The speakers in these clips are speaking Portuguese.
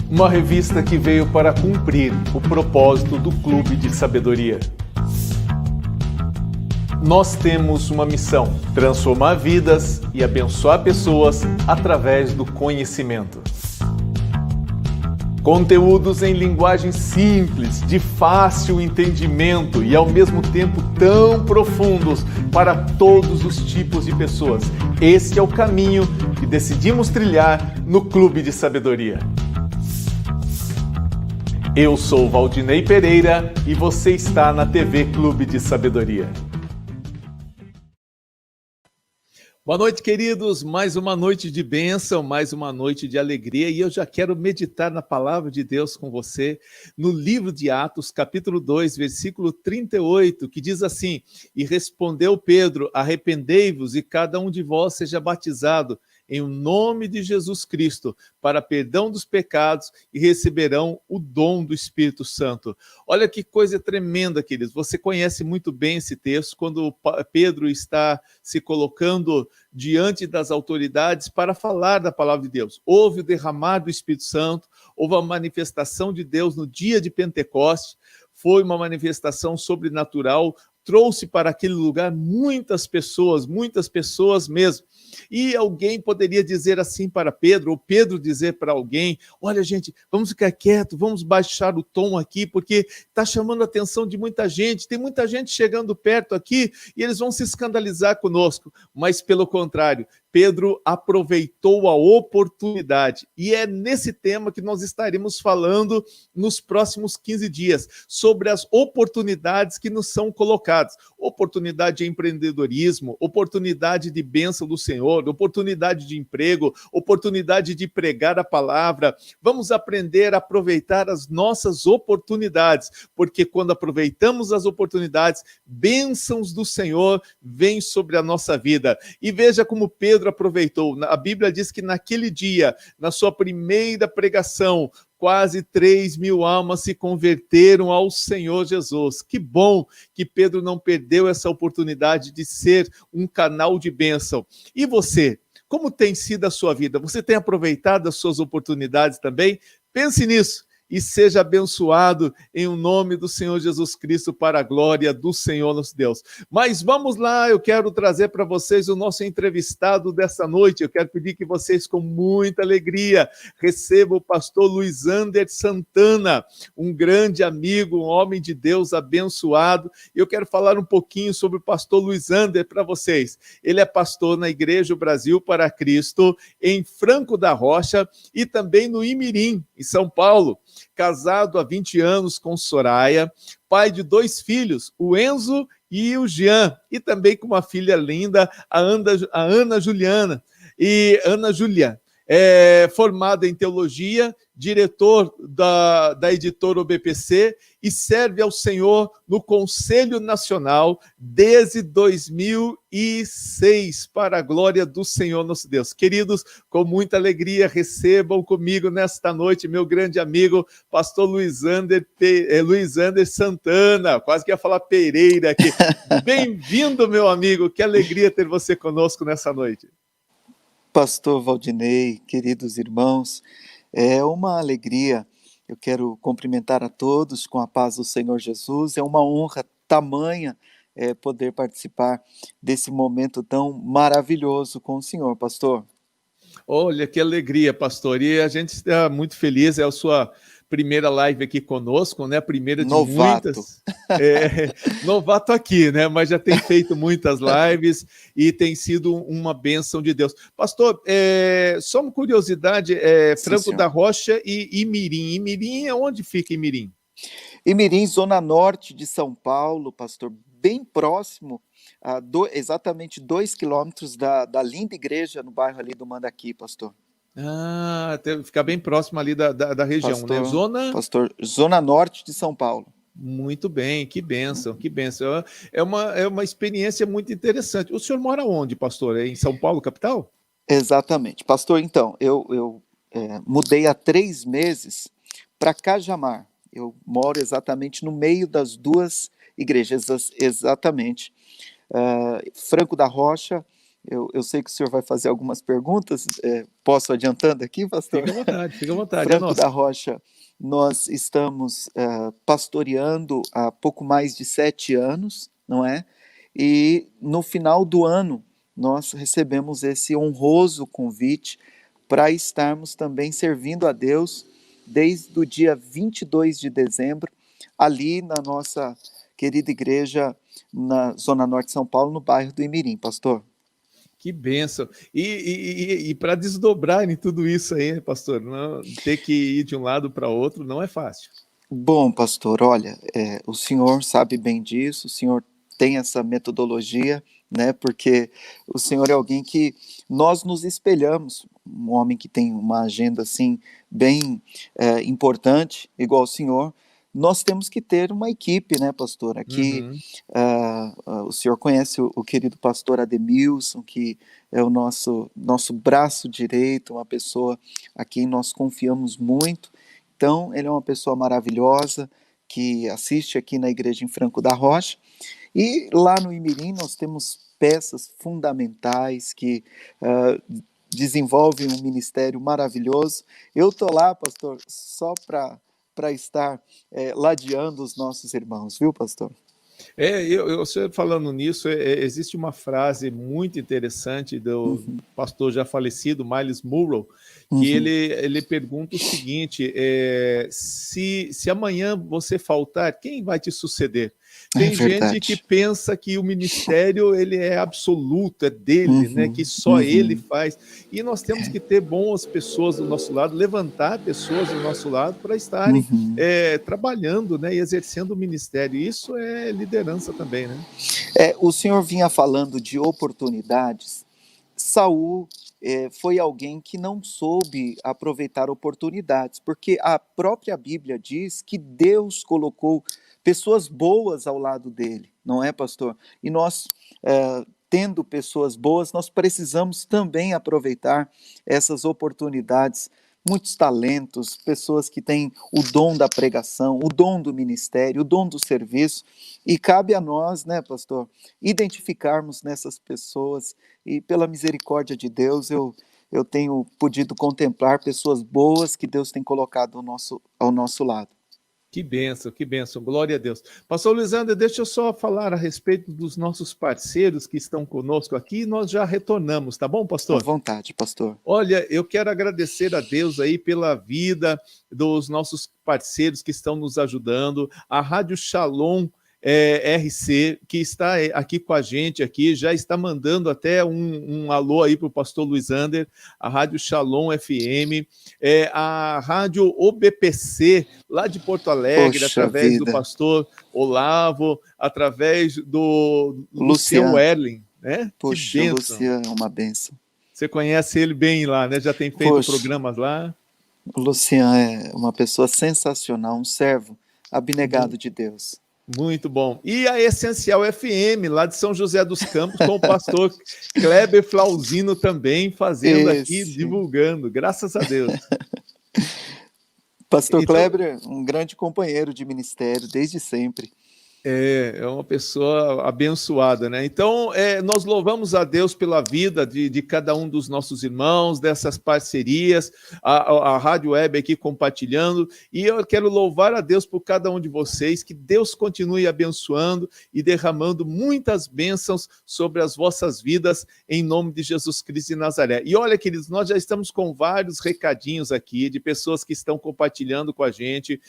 Uma revista que veio para cumprir o propósito do Clube de Sabedoria. Nós temos uma missão: transformar vidas e abençoar pessoas através do conhecimento. Conteúdos em linguagem simples, de fácil entendimento e ao mesmo tempo tão profundos para todos os tipos de pessoas. Este é o caminho que decidimos trilhar no Clube de Sabedoria. Eu sou Valdinei Pereira e você está na TV Clube de Sabedoria. Boa noite, queridos. Mais uma noite de bênção, mais uma noite de alegria. E eu já quero meditar na palavra de Deus com você, no livro de Atos, capítulo 2, versículo 38, que diz assim: E respondeu Pedro, arrependei-vos e cada um de vós seja batizado em nome de Jesus Cristo, para perdão dos pecados, e receberão o dom do Espírito Santo. Olha que coisa tremenda, queridos. Você conhece muito bem esse texto, quando Pedro está se colocando diante das autoridades para falar da palavra de Deus. Houve o derramar do Espírito Santo, houve a manifestação de Deus no dia de Pentecostes, foi uma manifestação sobrenatural, trouxe para aquele lugar muitas pessoas mesmo. E alguém poderia dizer assim para Pedro, ou Pedro dizer para alguém: olha, gente, vamos ficar quieto, vamos baixar o tom aqui, porque está chamando a atenção de muita gente, tem muita gente chegando perto aqui e eles vão se escandalizar conosco. Mas, pelo contrário, Pedro aproveitou a oportunidade, e é nesse tema que nós estaremos falando nos próximos 15 dias, sobre as oportunidades que nos são colocadas. Oportunidade de empreendedorismo, oportunidade de bênção do Senhor, oportunidade de emprego, oportunidade de pregar a palavra. Vamos aprender a aproveitar as nossas oportunidades, porque quando aproveitamos as oportunidades, bênçãos do Senhor vêm sobre a nossa vida. E veja como Pedro aproveitou. A Bíblia diz que naquele dia, na sua primeira pregação, quase 3.000 almas se converteram ao Senhor Jesus. Que bom que Pedro não perdeu essa oportunidade de ser um canal de bênção. E você? Como tem sido a sua vida? Você tem aproveitado as suas oportunidades também? Pense nisso e seja abençoado em o nome do Senhor Jesus Cristo, para a glória do Senhor nosso Deus. Mas vamos lá, eu quero trazer para vocês o nosso entrevistado dessa noite. Eu quero pedir que vocês, com muita alegria, recebam o pastor Luizander Santana, um grande amigo, um homem de Deus abençoado. Eu quero falar um pouquinho sobre o pastor Luizander para vocês. Ele é pastor na Igreja Brasil para Cristo, em Franco da Rocha, e também no Imirim, em São Paulo. Casado há 20 anos com Soraya, pai de 2 filhos, o Enzo e o Jean, e também com uma filha linda, a Ana Juliana. E Ana Júlia é formada em teologia, diretor da editora OBPC, e serve ao Senhor no Conselho Nacional desde 2006, para a glória do Senhor nosso Deus. Queridos, com muita alegria, recebam comigo nesta noite meu grande amigo, pastor Luizander Santana, quase que ia falar Pereira aqui. Bem-vindo, meu amigo, que alegria ter você conosco nessa noite. Pastor Valdinei, queridos irmãos, é uma alegria. Eu quero cumprimentar a todos com a paz do Senhor Jesus. É uma honra tamanha poder participar desse momento tão maravilhoso com o Senhor, pastor. Olha, que alegria, pastor. E a gente está muito feliz, é a sua primeira live aqui conosco, né? A primeira de muitas. Novato aqui, né? Mas já tem feito muitas lives e tem sido uma bênção de Deus. Pastor, só uma curiosidade, Franco da Rocha e Imirim. Imirim, onde fica Imirim? Imirim, zona norte de São Paulo, pastor, bem próximo, exatamente 2 quilômetros da linda igreja no bairro ali do Mandaqui, pastor. Fica bem próximo ali da região, pastor, né? Pastor, zona norte de São Paulo. Muito bem, que bênção, que bênção. É uma experiência muito interessante. O senhor mora onde, pastor? É em São Paulo, capital? Exatamente. Pastor, então, eu mudei há 3 meses para Cajamar. Eu moro exatamente no meio das 2 igrejas, exatamente. Franco da Rocha Eu sei que o senhor vai fazer algumas perguntas, posso adiantando aqui, pastor? Fica à vontade, é Franco da nossa. Rocha, nós estamos pastoreando há pouco mais de 7 anos, não é? E no final do ano, nós recebemos esse honroso convite para estarmos também servindo a Deus desde o dia 22 de dezembro, ali na nossa querida igreja na Zona Norte de São Paulo, no bairro do Imirim, pastor. Que bênção. E para desdobrar em tudo isso aí, pastor, não, ter que ir de um lado para outro não é fácil. Bom, pastor, olha, o senhor sabe bem disso, o senhor tem essa metodologia, né? Porque o senhor é alguém que nós nos espelhamos, um homem que tem uma agenda assim bem importante, igual o senhor. Nós temos que ter uma equipe, né, pastor? Aqui, Uhum. o senhor conhece o querido pastor Ademilson, que é o nosso braço direito, uma pessoa a quem nós confiamos muito. Então, ele é uma pessoa maravilhosa que assiste aqui na igreja em Franco da Rocha. E lá no Imirim nós temos peças fundamentais que desenvolvem um ministério maravilhoso. Eu estou lá, pastor, só para estar ladeando os nossos irmãos, viu, pastor? Você falando nisso, existe uma frase muito interessante do Uhum, pastor já falecido, Miles Monroe, que uhum. ele pergunta o seguinte: se amanhã você faltar, quem vai te suceder? É Tem gente que verdade. pensa que o ministério ele é absoluto, é dele, né? Que Uhum, só ele uhum. faz. E nós temos que ter boas pessoas do nosso lado, levantar pessoas do nosso lado para estarem Uhum. trabalhando, né, e exercendo o ministério. Isso é liderança também, né? O senhor vinha falando de oportunidades. Saul foi alguém que não soube aproveitar oportunidades, porque a própria Bíblia diz que Deus colocou pessoas boas ao lado dele, não é, pastor? E nós, tendo pessoas boas, nós precisamos também aproveitar essas oportunidades. Muitos talentos, pessoas que têm o dom da pregação, o dom do ministério, o dom do serviço, e cabe a nós, né, pastor, identificarmos nessas pessoas e pela misericórdia de Deus, eu tenho podido contemplar pessoas boas que Deus tem colocado ao nosso lado. Que bênção, glória a Deus. Pastor Luizander, deixa eu só falar a respeito dos nossos parceiros que estão conosco aqui e nós já retornamos, tá bom, À pastor? vontade, pastor. Olha, eu quero agradecer a Deus aí pela vida dos nossos parceiros que estão nos ajudando, a Rádio Shalom RC, que está aqui com a gente, aqui, já está mandando até um alô aí para o pastor Luizander, a Rádio Shalom FM, a Rádio OBPC, lá de Porto Alegre, Poxa através do vida. pastor Olavo, através do Luciano Luciano. Erling, né? Que Poxa, o bênção! Luciano é uma benção. Você conhece ele bem lá, né? Já tem feito Poxa, programas lá. o Luciano é uma pessoa sensacional, um servo abnegado de Deus. Muito bom. E a Essencial FM, lá de São José dos Campos, com o pastor Kleber Flauzino também fazendo aqui, Esse. divulgando, graças a Deus. Pastor Então, Kleber, um grande companheiro de ministério desde sempre. é uma pessoa abençoada, né? Então, nós louvamos a Deus pela vida de cada um dos nossos irmãos, dessas parcerias, a Rádio Web aqui compartilhando, e eu quero louvar a Deus por cada um de vocês, que Deus continue abençoando e derramando muitas bênçãos sobre as vossas vidas, em nome de Jesus Cristo de Nazaré. E olha, queridos, nós já estamos com vários recadinhos aqui, de pessoas que estão compartilhando com a gente.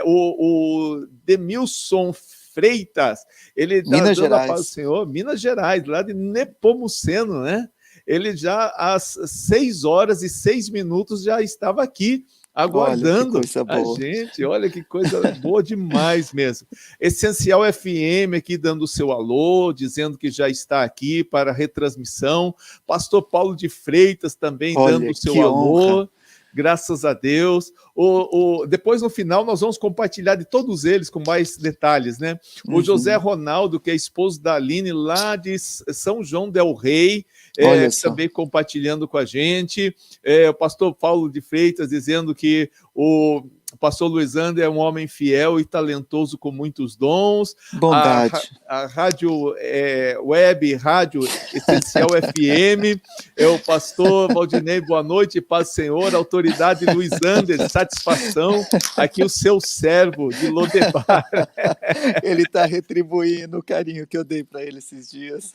O Demilson Freitas, ele está Minas dando a paz do Gerais. Senhor, Minas Gerais, lá de Nepomuceno, né? Ele já às 6h06 já estava aqui, Olha que aguardando coisa a boa. gente. Olha que coisa boa demais mesmo. Essencial FM aqui dando o seu alô, dizendo que já está aqui para retransmissão. Pastor Paulo de Freitas também dando Olha o seu que honra. alô. Graças a Deus. Depois, no final, nós vamos compartilhar de todos eles com mais detalhes, né? O José Uhum. Ronaldo, que é esposo da Aline, lá de São João del Rei, Olha só. também compartilhando com a gente. O pastor Paulo de Freitas dizendo que o pastor Luiz Ander é um homem fiel e talentoso com muitos dons. Bondade. A rádio web, Rádio Essencial FM, é o pastor Valdinei, boa noite, paz do Senhor, autoridade Luiz Ander, satisfação, aqui o seu servo de Lodebar. Ele está retribuindo o carinho que eu dei para ele esses dias.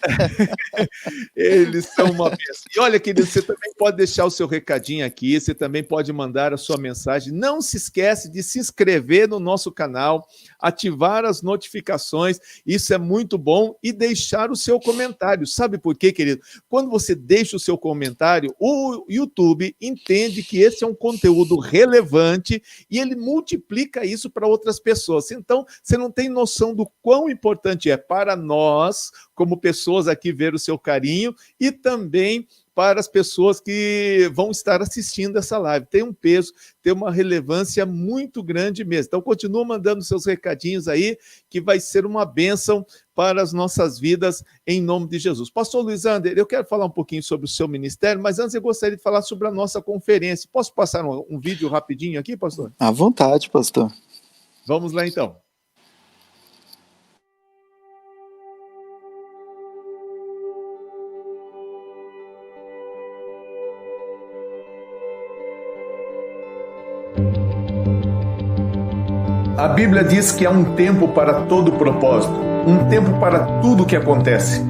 Eles são uma bênção. E olha, querido, você também pode deixar o seu recadinho aqui, você também pode mandar a sua mensagem. Não se esquece de se inscrever no nosso canal, ativar as notificações, isso é muito bom, e deixar o seu comentário. Sabe por quê, querido? Quando você deixa o seu comentário, o YouTube entende que esse é um conteúdo relevante e ele multiplica isso para outras pessoas. Então, você não tem noção do quão importante é para nós, como pessoas aqui, ver o seu carinho, e também para as pessoas que vão estar assistindo essa live. Tem um peso, tem uma relevância muito grande mesmo. Então, continua mandando seus recadinhos aí, que vai ser uma bênção para as nossas vidas, em nome de Jesus. Pastor Luiz Ander, eu quero falar um pouquinho sobre o seu ministério, mas antes eu gostaria de falar sobre a nossa conferência. Posso passar um vídeo rapidinho aqui, pastor? À vontade, pastor. Vamos lá, então. A Bíblia diz que há um tempo para todo propósito, um tempo para tudo que acontece.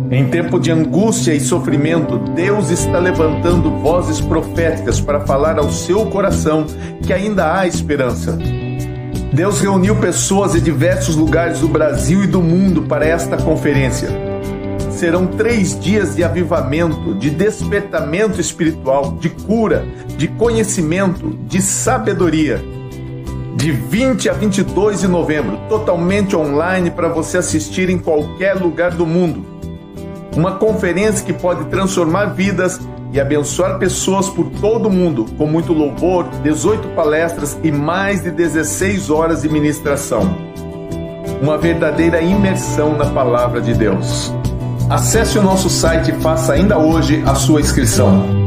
Em tempo de angústia e sofrimento, Deus está levantando vozes proféticas para falar ao seu coração que ainda há esperança. Deus reuniu pessoas de diversos lugares do Brasil e do mundo para esta conferência. Serão 3 dias de avivamento, de despertamento espiritual, de cura, de conhecimento, de sabedoria. De 20 a 22 de novembro, totalmente online para você assistir em qualquer lugar do mundo. Uma conferência que pode transformar vidas e abençoar pessoas por todo o mundo, com muito louvor, 18 palestras e mais de 16 horas de ministração. Uma verdadeira imersão na palavra de Deus. Acesse o nosso site e faça ainda hoje a sua inscrição.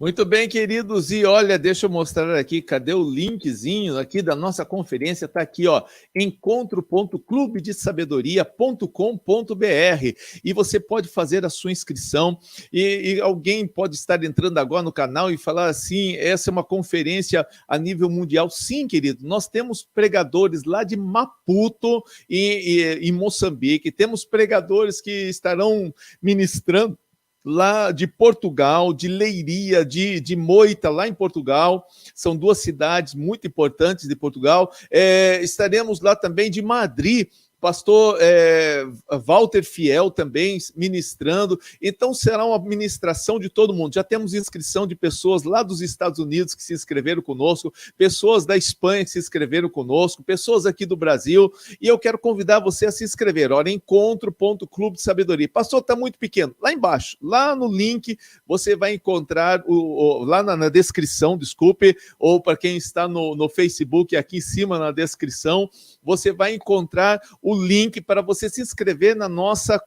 Muito bem, queridos, e olha, deixa eu mostrar aqui, cadê o linkzinho aqui da nossa conferência? Está aqui, ó, encontro.clubedesabedoria.com.br, e você pode fazer a sua inscrição, e alguém pode estar entrando agora no canal e falar assim, essa é uma conferência a nível mundial. Sim, querido, nós temos pregadores lá de Maputo, em Moçambique, temos pregadores que estarão ministrando lá de Portugal, de Leiria, de Moita, lá em Portugal, são 2 cidades muito importantes de Portugal. Estaremos lá também de Madrid, pastor Walter Fiel também ministrando, então será uma ministração de todo mundo. Já temos inscrição de pessoas lá dos Estados Unidos que se inscreveram conosco, pessoas da Espanha que se inscreveram conosco, pessoas aqui do Brasil, e eu quero convidar você a se inscrever. Olha, encontro.clube de sabedoria. Pastor, está muito pequeno. Lá embaixo, lá no link, você vai encontrar, lá na descrição, desculpe, ou para quem está no Facebook, aqui em cima na descrição, você vai encontrar o link para você se inscrever na nossa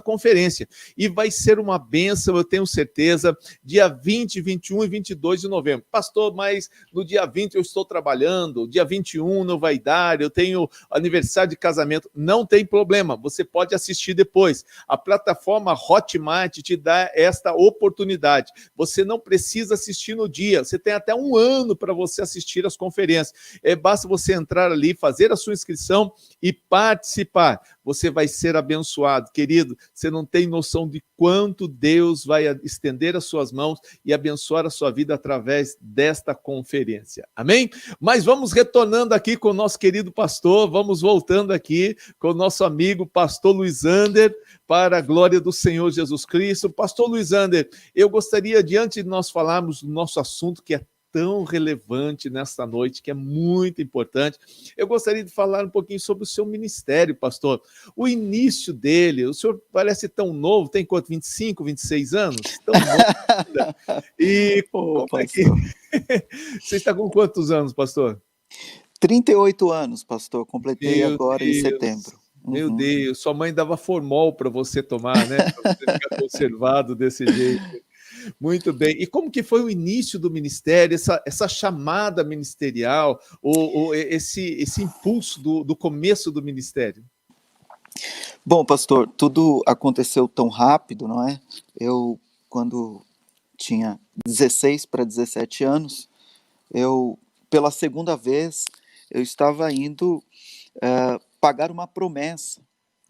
conferência. E vai ser uma bênção, eu tenho certeza, dia 20, 21 e 22 de novembro. Pastor, mas no dia 20 eu estou trabalhando, dia 21 não vai dar, eu tenho aniversário de casamento. Não tem problema, você pode assistir depois. A plataforma Hotmart te dá esta oportunidade. Você não precisa assistir no dia, você tem até 1 ano para você assistir as conferências. Basta você entrar ali, fazer a sua inscrição e participar. Você vai ser abençoado, querido. Você não tem noção de quanto Deus vai estender as suas mãos e abençoar a sua vida através desta conferência. Amém? Mas vamos retornando aqui com o nosso querido pastor, vamos voltando aqui com o nosso amigo pastor Luiz Ander, para a glória do Senhor Jesus Cristo. Pastor Luiz Ander, eu gostaria, diante de nós falarmos do nosso assunto, que é tão relevante nesta noite, que é muito importante. Eu gostaria de falar um pouquinho sobre o seu ministério, pastor. O início dele, o senhor parece tão novo, tem quanto? 25, 26 anos? Tão novo ainda. E Ô, como é que... pastor. Você está com quantos anos, pastor? 38 anos, pastor. Completei Meu agora em Deus, setembro. meu Uhum. Deus, sua mãe dava Formol para você tomar, né? Para você ficar conservado desse jeito. Muito bem. E como que foi o início do ministério, essa chamada ministerial, esse impulso do começo do ministério? Bom, pastor, tudo aconteceu tão rápido, não é? Eu, quando tinha 16 para 17 anos, pela segunda vez, eu estava indo pagar uma promessa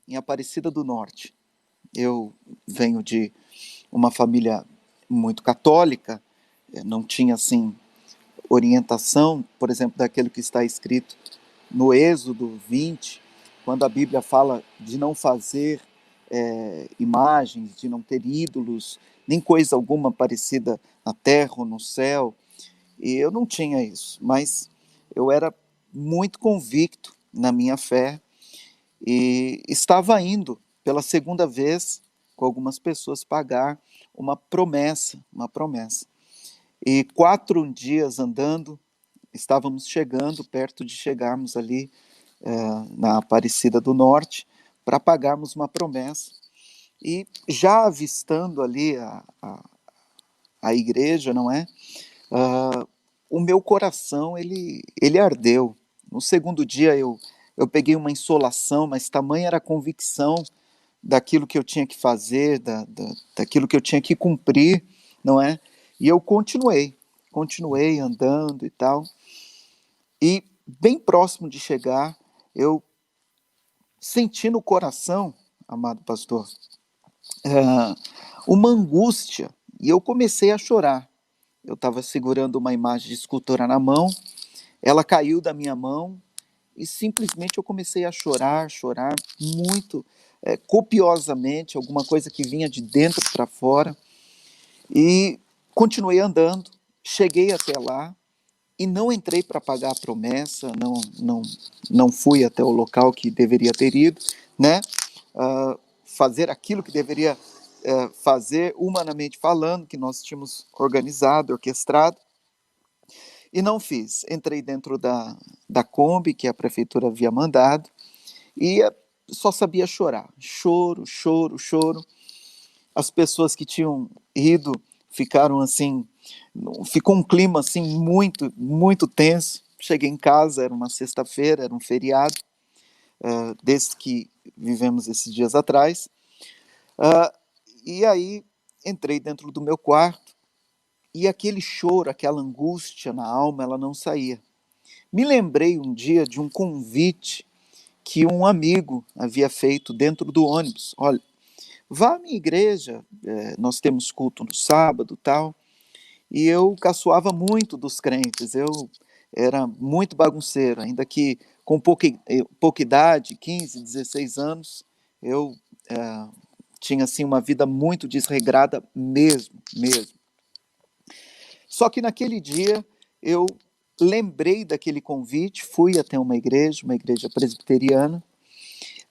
em Aparecida do Norte. Eu venho de uma família muito católica, não tinha, assim, orientação, por exemplo, daquilo que está escrito no Êxodo 20, quando a Bíblia fala de não fazer imagens, de não ter ídolos, nem coisa alguma parecida na terra ou no céu. E eu não tinha isso, mas eu era muito convicto na minha fé e estava indo pela segunda vez com algumas pessoas pagar uma promessa, uma promessa. E 4 dias andando, estávamos chegando, perto de chegarmos ali na Aparecida do Norte, para pagarmos uma promessa. E já avistando ali a igreja, não é? O meu coração, ele ardeu. No segundo dia eu peguei uma insolação, mas tamanha era a convicção daquilo que eu tinha que fazer, daquilo que eu tinha que cumprir, não é? E eu continuei andando e tal. E bem próximo de chegar, eu senti no coração, amado pastor, uma angústia, e eu comecei a chorar. Eu estava segurando uma imagem de escultura na mão, ela caiu da minha mão e simplesmente eu comecei a chorar, chorar muito, copiosamente, alguma coisa que vinha de dentro para fora. E continuei andando, cheguei até lá e não entrei para pagar a promessa, não fui até o local que deveria ter ido, né? Fazer aquilo que deveria fazer, humanamente falando, que nós tínhamos organizado, orquestrado, e não fiz. Entrei dentro da Kombi, que a prefeitura havia mandado, e só sabia chorar. Choro, choro, choro. As pessoas que tinham ido ficaram assim, ficou um clima assim muito, muito tenso. Cheguei em casa, era uma sexta-feira, era um feriado, desde que vivemos esses dias atrás. E aí entrei dentro do meu quarto e aquele choro, aquela angústia na alma, ela não saía. Me lembrei um dia de um convite que um amigo havia feito dentro do ônibus. Olha, vá à minha igreja, nós temos culto no sábado, tal. E eu caçoava muito dos crentes, eu era muito bagunceiro, ainda que com pouca idade, 15, 16 anos, eu tinha assim uma vida muito desregrada mesmo, mesmo. Só que naquele dia eu lembrei daquele convite, fui até uma igreja presbiteriana,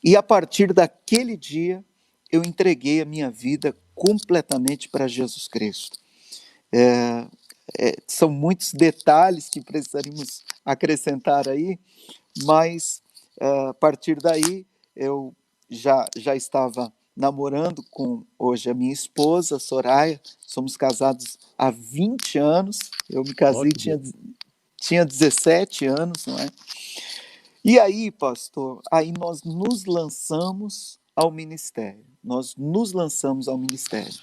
e a partir daquele dia eu entreguei a minha vida completamente para Jesus Cristo. São muitos detalhes que precisaríamos acrescentar aí, mas a partir daí eu já estava namorando com hoje a minha esposa, Soraya, somos casados há 20 anos, eu me Ó, casei, que bom. tinha 17 anos, não é? E aí, pastor, aí nós nos lançamos ao ministério, nós nos lançamos ao ministério.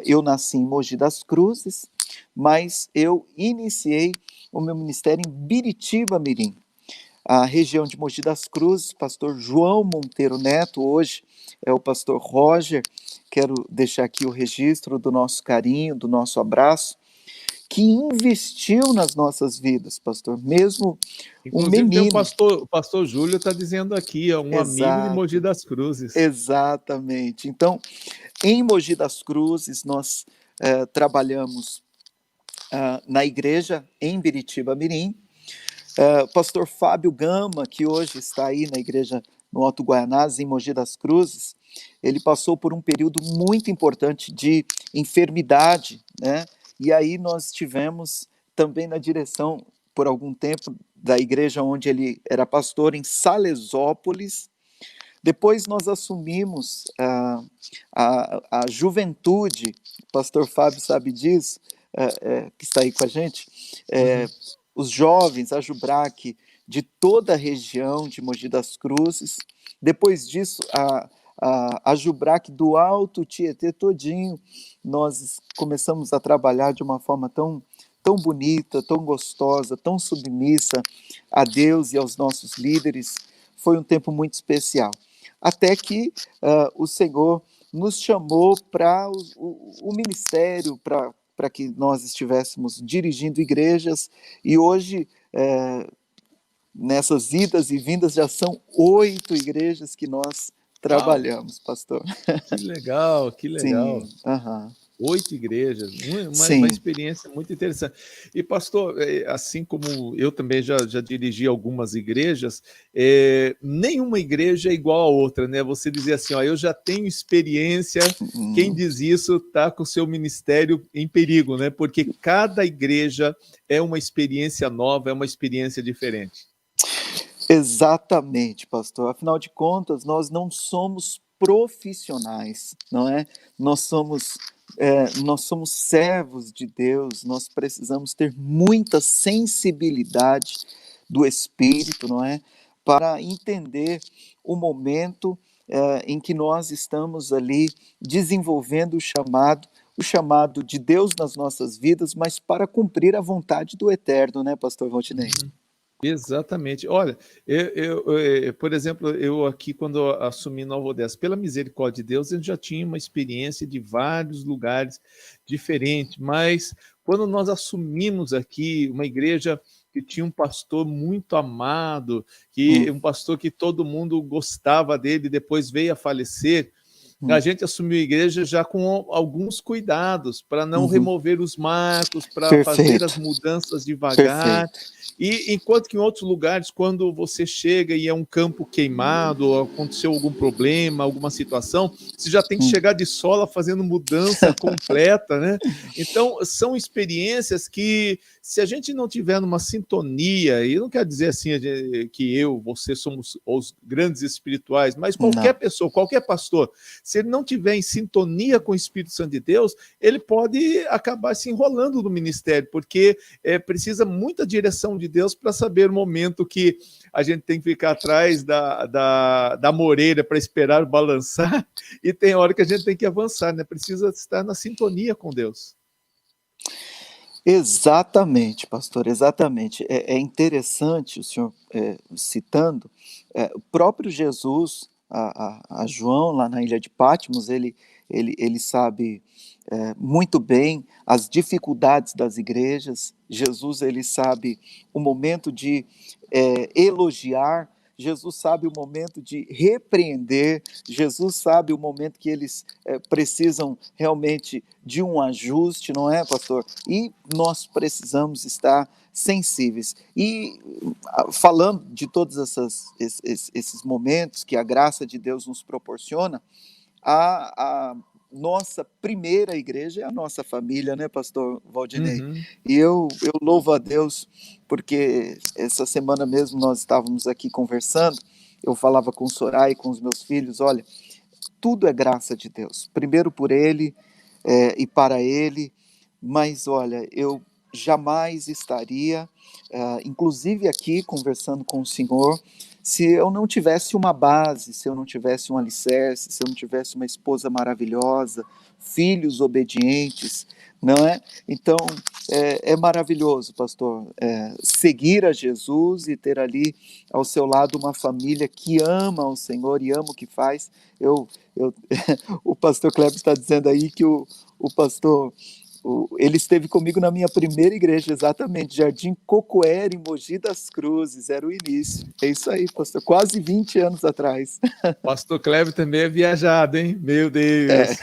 Eu nasci em Mogi das Cruzes, mas eu iniciei o meu ministério em Biritiba Mirim, a região de Mogi das Cruzes. Pastor João Monteiro Neto, hoje é o pastor Roger. Quero deixar aqui o registro do nosso carinho, do nosso abraço, que investiu nas nossas vidas, pastor, mesmo um Inclusive tem menino. o pastor Júlio está dizendo aqui, um amigo de Mogi Exato, das Cruzes. exatamente. Então, em Mogi das Cruzes, nós trabalhamos na igreja em Biritiba-Mirim. Pastor Fábio Gama, que hoje está aí na igreja no Alto Guaianazes, em Mogi das Cruzes, ele passou por um período muito importante de enfermidade, né? E aí nós tivemos também na direção, por algum tempo, da igreja onde ele era pastor, em Salesópolis. Depois nós assumimos a juventude, o pastor Fábio sabe disso, que está aí com a gente, os jovens, a Jubrac, de toda a região de Mogi das Cruzes. Depois disso, a Jubrac do Alto Tietê todinho, nós começamos a trabalhar de uma forma tão bonita, tão gostosa, tão submissa a Deus e aos nossos líderes. Foi um tempo muito especial. Até que o Senhor nos chamou para o ministério, para que nós estivéssemos dirigindo igrejas, e hoje, nessas idas e vindas, já são 8 igrejas que nós trabalhamos, pastor. Que legal, que legal. Sim, aham. 8 igrejas, uma Sim. experiência muito interessante. E, pastor, assim como eu também já dirigi algumas igrejas, nenhuma igreja é igual a outra, né? Você dizer assim, ó, eu já tenho experiência, quem diz isso está com o seu ministério em perigo, né? Porque cada igreja é uma experiência nova, é uma experiência diferente. Exatamente, pastor. Afinal de contas, nós não somos profissionais, não é? Nós somos servos de Deus, nós precisamos ter muita sensibilidade do Espírito, não é? Para entender o momento em que nós estamos ali desenvolvendo o chamado de Deus nas nossas vidas, mas para cumprir a vontade do Eterno, né, pastor Valdinei? Exatamente. Olha, por exemplo, eu aqui, quando eu assumi Nova Odessa, pela misericórdia de Deus, eu já tinha uma experiência de vários lugares diferentes, mas quando nós assumimos aqui uma igreja que tinha um pastor muito amado, um pastor que todo mundo gostava dele, depois veio a falecer, a gente assumiu a igreja já com alguns cuidados, para não remover os marcos, para fazer as mudanças devagar. Perfeito. E enquanto que em outros lugares, quando você chega e é um campo queimado, ou aconteceu algum problema, alguma situação, você já tem que chegar de sola fazendo mudança completa, né? Então, são experiências que, se a gente não tiver numa sintonia, e não quer dizer assim que você somos os grandes espirituais, mas qualquer pessoa, qualquer pastor, se ele não tiver em sintonia com o Espírito Santo de Deus, ele pode acabar se enrolando no ministério, porque precisa muita direção de Deus para saber o momento que a gente tem que ficar atrás da moreira para esperar balançar, e tem hora que a gente tem que avançar, né? Precisa estar na sintonia com Deus. Exatamente, pastor, exatamente. É interessante o senhor citando, o próprio Jesus, a João, lá na ilha de Patmos, ele sabe muito bem as dificuldades das igrejas. Jesus, ele sabe o momento de elogiar, Jesus sabe o momento de repreender, Jesus sabe o momento que eles precisam realmente de um ajuste, não é, pastor? E nós precisamos estar sensíveis. E falando de todos esses momentos que a graça de Deus nos proporciona, a nossa primeira igreja é a nossa família, né, pastor Valdinei? E eu louvo a Deus, porque essa semana mesmo nós estávamos aqui conversando, eu falava com o Soraya e com os meus filhos, olha, tudo é graça de Deus, primeiro por Ele e para Ele, mas olha, eu jamais estaria, inclusive aqui conversando com o Senhor, se eu não tivesse uma base, se eu não tivesse um alicerce, se eu não tivesse uma esposa maravilhosa, filhos obedientes, não é? Então, é maravilhoso, pastor, seguir a Jesus e ter ali ao seu lado uma família que ama o Senhor e ama o que faz. O pastor Kleber está dizendo aí que o pastor Ele esteve comigo na minha primeira igreja, exatamente, Jardim Cocoera, em Mogi das Cruzes, era o início. É isso aí, pastor, quase 20 anos atrás. Pastor Cleber também é viajado, hein? Meu É. Deus!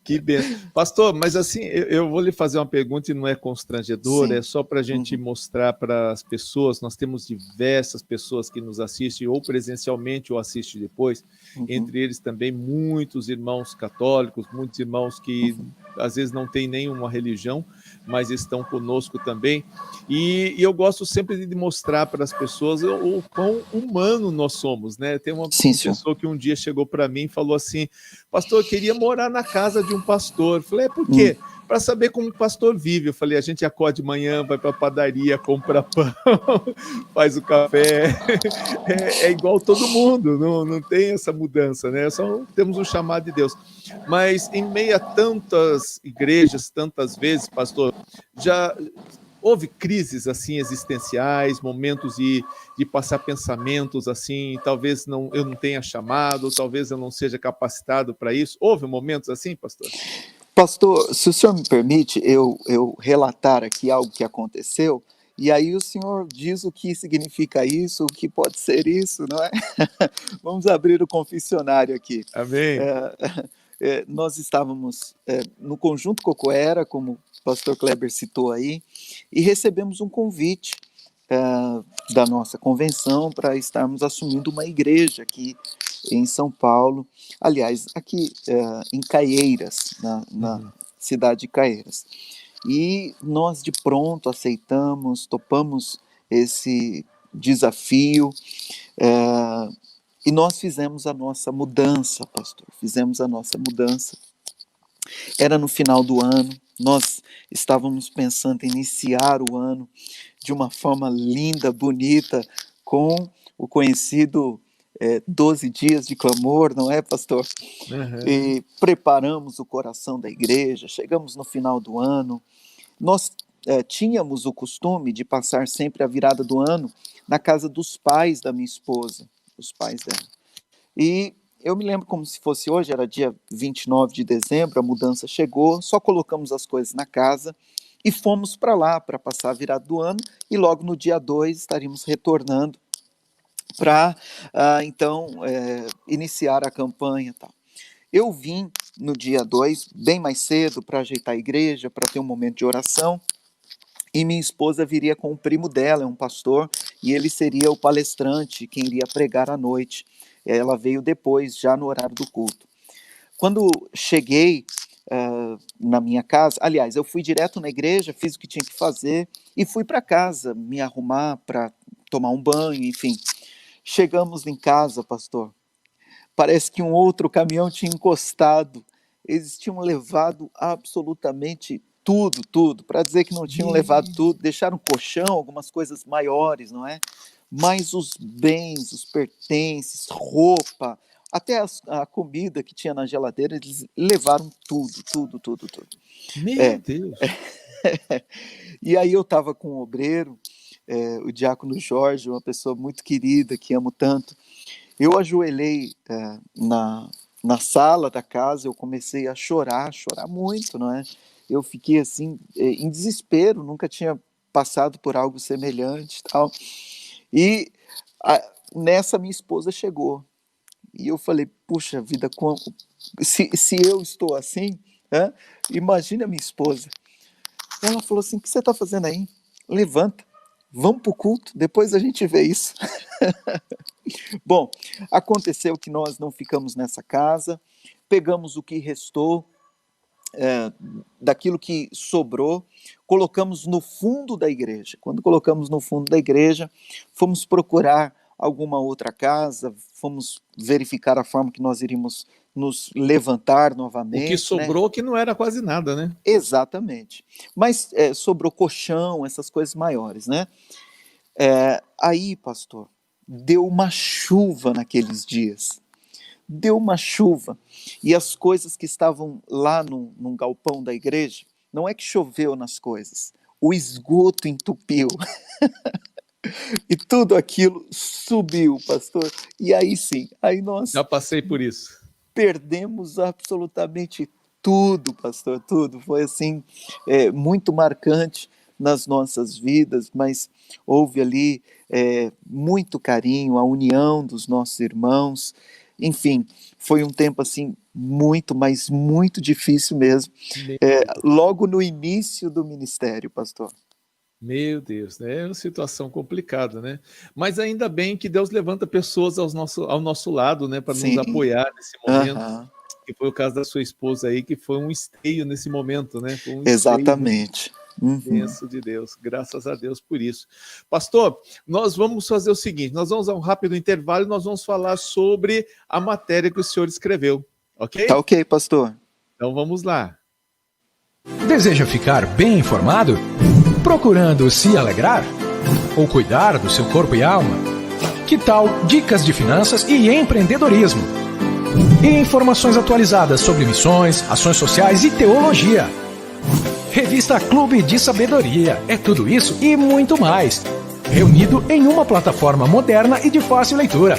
Que benção. Pastor, mas assim, eu vou lhe fazer uma pergunta e não é constrangedora, Sim. é só para a gente mostrar para as pessoas, nós temos diversas pessoas que nos assistem, ou presencialmente ou assistem depois, entre eles também muitos irmãos católicos, muitos irmãos que às vezes não têm nenhuma religião, mas estão conosco também, e eu gosto sempre de mostrar para as pessoas o quão humano nós somos, né? Tem uma Sim, senhor. pessoa que um dia chegou para mim e falou assim: pastor, eu queria morar na casa de um pastor. Eu falei, por quê? Para saber como o pastor vive. Eu falei, a gente acorda de manhã, vai para a padaria, compra pão, faz o café, é igual todo mundo, não tem essa mudança, né? Só temos um chamado de Deus. Mas em meio a tantas igrejas, tantas vezes, pastor, já houve crises assim existenciais, momentos de passar pensamentos assim, talvez eu não tenha chamado, talvez eu não seja capacitado para isso. Houve momentos assim, pastor? Pastor, se o senhor me permite, eu relatar aqui algo que aconteceu, e aí o senhor diz o que significa isso, o que pode ser isso, não é? Vamos abrir o confessionário aqui. Amém. Nós estávamos no Conjunto Cocoera, como o pastor Kleber citou aí, e recebemos um convite da nossa convenção para estarmos assumindo uma igreja aqui em São Paulo, aliás, aqui em Caieiras, na cidade de Caieiras. E nós de pronto aceitamos, topamos esse desafio, e nós fizemos a nossa mudança, pastor, fizemos a nossa mudança. Era no final do ano, nós estávamos pensando em iniciar o ano de uma forma linda, bonita, com o conhecido 12 dias de clamor, não é, pastor? E preparamos o coração da igreja, chegamos no final do ano. Nós tínhamos o costume de passar sempre a virada do ano na casa dos pais da minha esposa, os pais dela. E eu me lembro como se fosse hoje, era dia 29 de dezembro, a mudança chegou, só colocamos as coisas na casa e fomos para lá para passar a virada do ano, e logo no dia 2 estaríamos retornando para, então, iniciar a campanha e tal. Eu vim no dia 2, bem mais cedo, para ajeitar a igreja, para ter um momento de oração, e minha esposa viria com o primo dela, é um pastor, e ele seria o palestrante, quem iria pregar à noite. Ela veio depois, já no horário do culto. Quando cheguei na minha casa, aliás, eu fui direto na igreja, fiz o que tinha que fazer, e fui para casa me arrumar para tomar um banho, enfim. Chegamos em casa, pastor, parece que um outro caminhão tinha encostado. Eles tinham levado absolutamente tudo, para dizer que não tinham levado tudo, deixaram colchão, algumas coisas maiores, não é? Mas os bens, os pertences, roupa, até a comida que tinha na geladeira, eles levaram tudo. Meu Deus! E aí eu estava com o obreiro, o diácono Jorge, uma pessoa muito querida, que amo tanto. Eu ajoelhei na sala da casa, eu comecei a chorar muito, não é? Eu fiquei assim, em desespero, nunca tinha passado por algo semelhante e tal. E nessa minha esposa chegou. E eu falei, puxa vida, se eu estou assim, imagina a minha esposa. Ela falou assim, o que você está fazendo aí? Levanta, vamos para o culto, depois a gente vê isso. Bom, aconteceu que nós não ficamos nessa casa, pegamos o que restou, daquilo que sobrou, colocamos no fundo da igreja. Quando colocamos no fundo da igreja, fomos procurar alguma outra casa, fomos verificar a forma que nós iríamos nos levantar novamente. O que sobrou, né? Que não era quase nada, né? Exatamente. Mas sobrou colchão, essas coisas maiores, né? Aí, pastor, deu uma chuva naqueles dias. Deu uma chuva. E as coisas que estavam lá num galpão da igreja, não é que choveu nas coisas, o esgoto entupiu. E tudo aquilo subiu, pastor. E aí sim, aí nós já passei por isso. Perdemos absolutamente Tudo, pastor, tudo. Foi assim, muito marcante nas nossas vidas, mas houve ali muito carinho, a união dos nossos irmãos. Enfim, foi um tempo assim muito, mas muito difícil mesmo. Meu, Logo no início do ministério, pastor. meu Deus, né? É uma situação complicada, né? Mas ainda bem que Deus levanta pessoas ao nosso lado, né, para nos Sim, apoiar nesse momento, aham, que foi o caso da sua esposa aí, que foi um esteio nesse momento, né? Foi um esteio, exatamente. Uhum. benção de Deus, graças a Deus por isso. Pastor, nós vamos fazer o seguinte: nós vamos a um rápido intervalo e nós vamos falar sobre a matéria que o senhor escreveu, Tá ok? ok, pastor. Então vamos lá. Deseja ficar bem informado? Procurando se alegrar? Ou cuidar do seu corpo e alma? Que tal dicas de finanças e empreendedorismo? E informações atualizadas sobre missões, ações sociais e teologia. Revista Clube de Sabedoria. É tudo isso e muito mais. Reunido em uma plataforma moderna e de fácil leitura.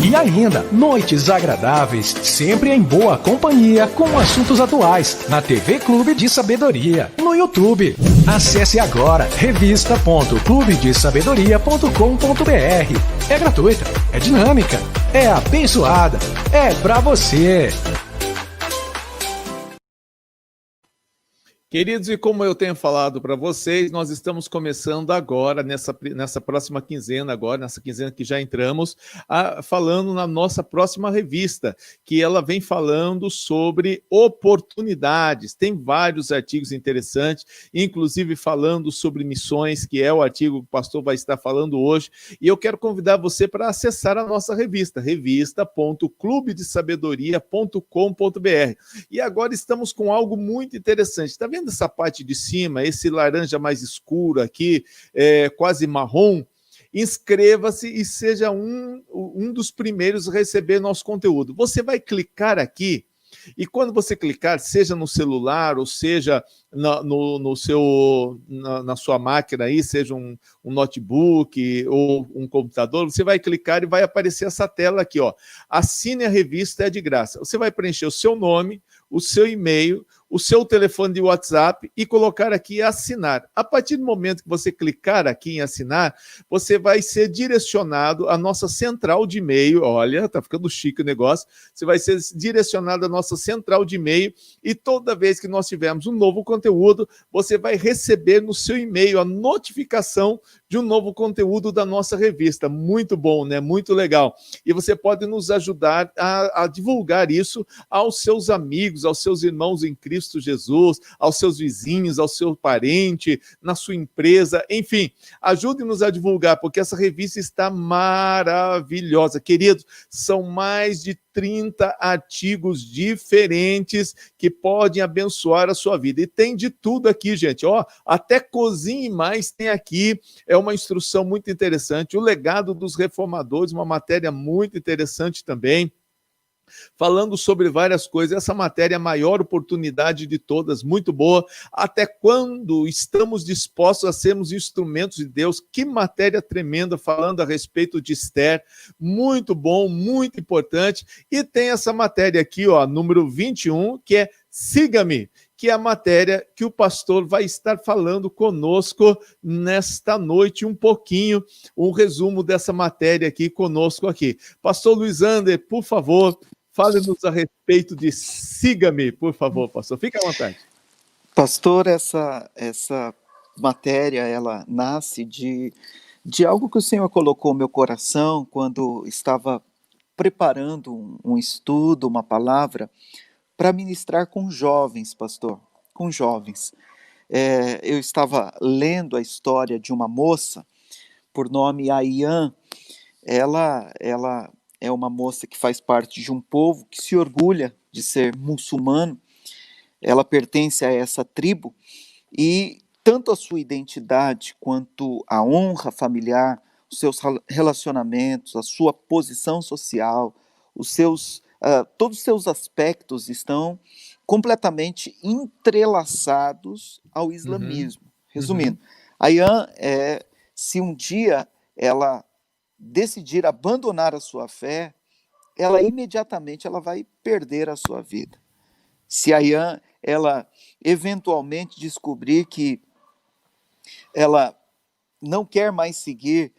E ainda, noites agradáveis, sempre em boa companhia, com assuntos atuais, na TV Clube de Sabedoria, no YouTube. Acesse agora revista.clubedesabedoria.com.br. É gratuita, é dinâmica, é abençoada, é pra você. Queridos, e como eu tenho falado para vocês, nós estamos começando agora, nessa próxima quinzena, agora, nessa quinzena que já entramos, falando na nossa próxima revista, que ela vem falando sobre oportunidades. Tem vários artigos interessantes, inclusive falando sobre missões, que é o artigo que o pastor vai estar falando hoje, e eu quero convidar você para acessar a nossa revista, revista.clubedesabedoria.com.br. E agora estamos com algo muito interessante. Está vendo essa parte de cima, esse laranja mais escuro aqui, quase marrom? Inscreva-se e seja um dos primeiros a receber nosso conteúdo. Você vai clicar aqui e quando você clicar, seja no celular ou seja na sua máquina aí, seja um notebook ou um computador, você vai clicar e vai aparecer essa tela aqui, ó. Assine a revista, é de graça. Você vai preencher o seu nome, o seu e-mail, o seu telefone de WhatsApp e colocar aqui assinar. A partir do momento que você clicar aqui em assinar, você vai ser direcionado à nossa central de e-mail. Olha, tá ficando chique o negócio. Você vai ser direcionado à nossa central de e-mail e toda vez que nós tivermos um novo conteúdo, você vai receber no seu e-mail a notificação de um novo conteúdo da nossa revista. Muito bom, né? Muito legal. E você pode nos ajudar a divulgar isso aos seus amigos, aos seus irmãos em Cristo Jesus, aos seus vizinhos, ao seu parente, na sua empresa, enfim, ajude-nos a divulgar, porque essa revista está maravilhosa. Queridos, são mais de 30 artigos diferentes que podem abençoar a sua vida. E tem de tudo aqui, gente. Ó, até cozinhe mais tem aqui. É uma instrução muito interessante. O legado dos reformadores, uma matéria muito interessante também, falando sobre várias coisas. Essa matéria é a maior oportunidade de todas, muito boa. Até quando estamos dispostos a sermos instrumentos de Deus? Que matéria tremenda, falando a respeito de Esther. Muito bom, muito importante. E tem essa matéria aqui, ó, número 21, que é Siga-me, que é a matéria que o pastor vai estar falando conosco nesta noite, um pouquinho, um resumo dessa matéria aqui conosco aqui. Pastor Luiz Ander, por favor, fale-nos a respeito de Siga-me, por favor, pastor. Fique à vontade. Pastor, essa matéria, ela nasce de algo que o Senhor colocou no meu coração quando estava preparando um estudo, uma palavra, para ministrar com jovens, pastor, com jovens. Eu estava lendo a história de uma moça, por nome Ayan. Ela é uma moça que faz parte de um povo que se orgulha de ser muçulmano. Ela pertence a essa tribo e tanto a sua identidade quanto a honra familiar, os seus relacionamentos, a sua posição social, todos os seus aspectos estão completamente entrelaçados ao islamismo. Resumindo, Ayan, se um dia ela decidir abandonar a sua fé, ela imediatamente vai perder a sua vida. Se a Ian, ela eventualmente descobrir que ela não quer mais seguir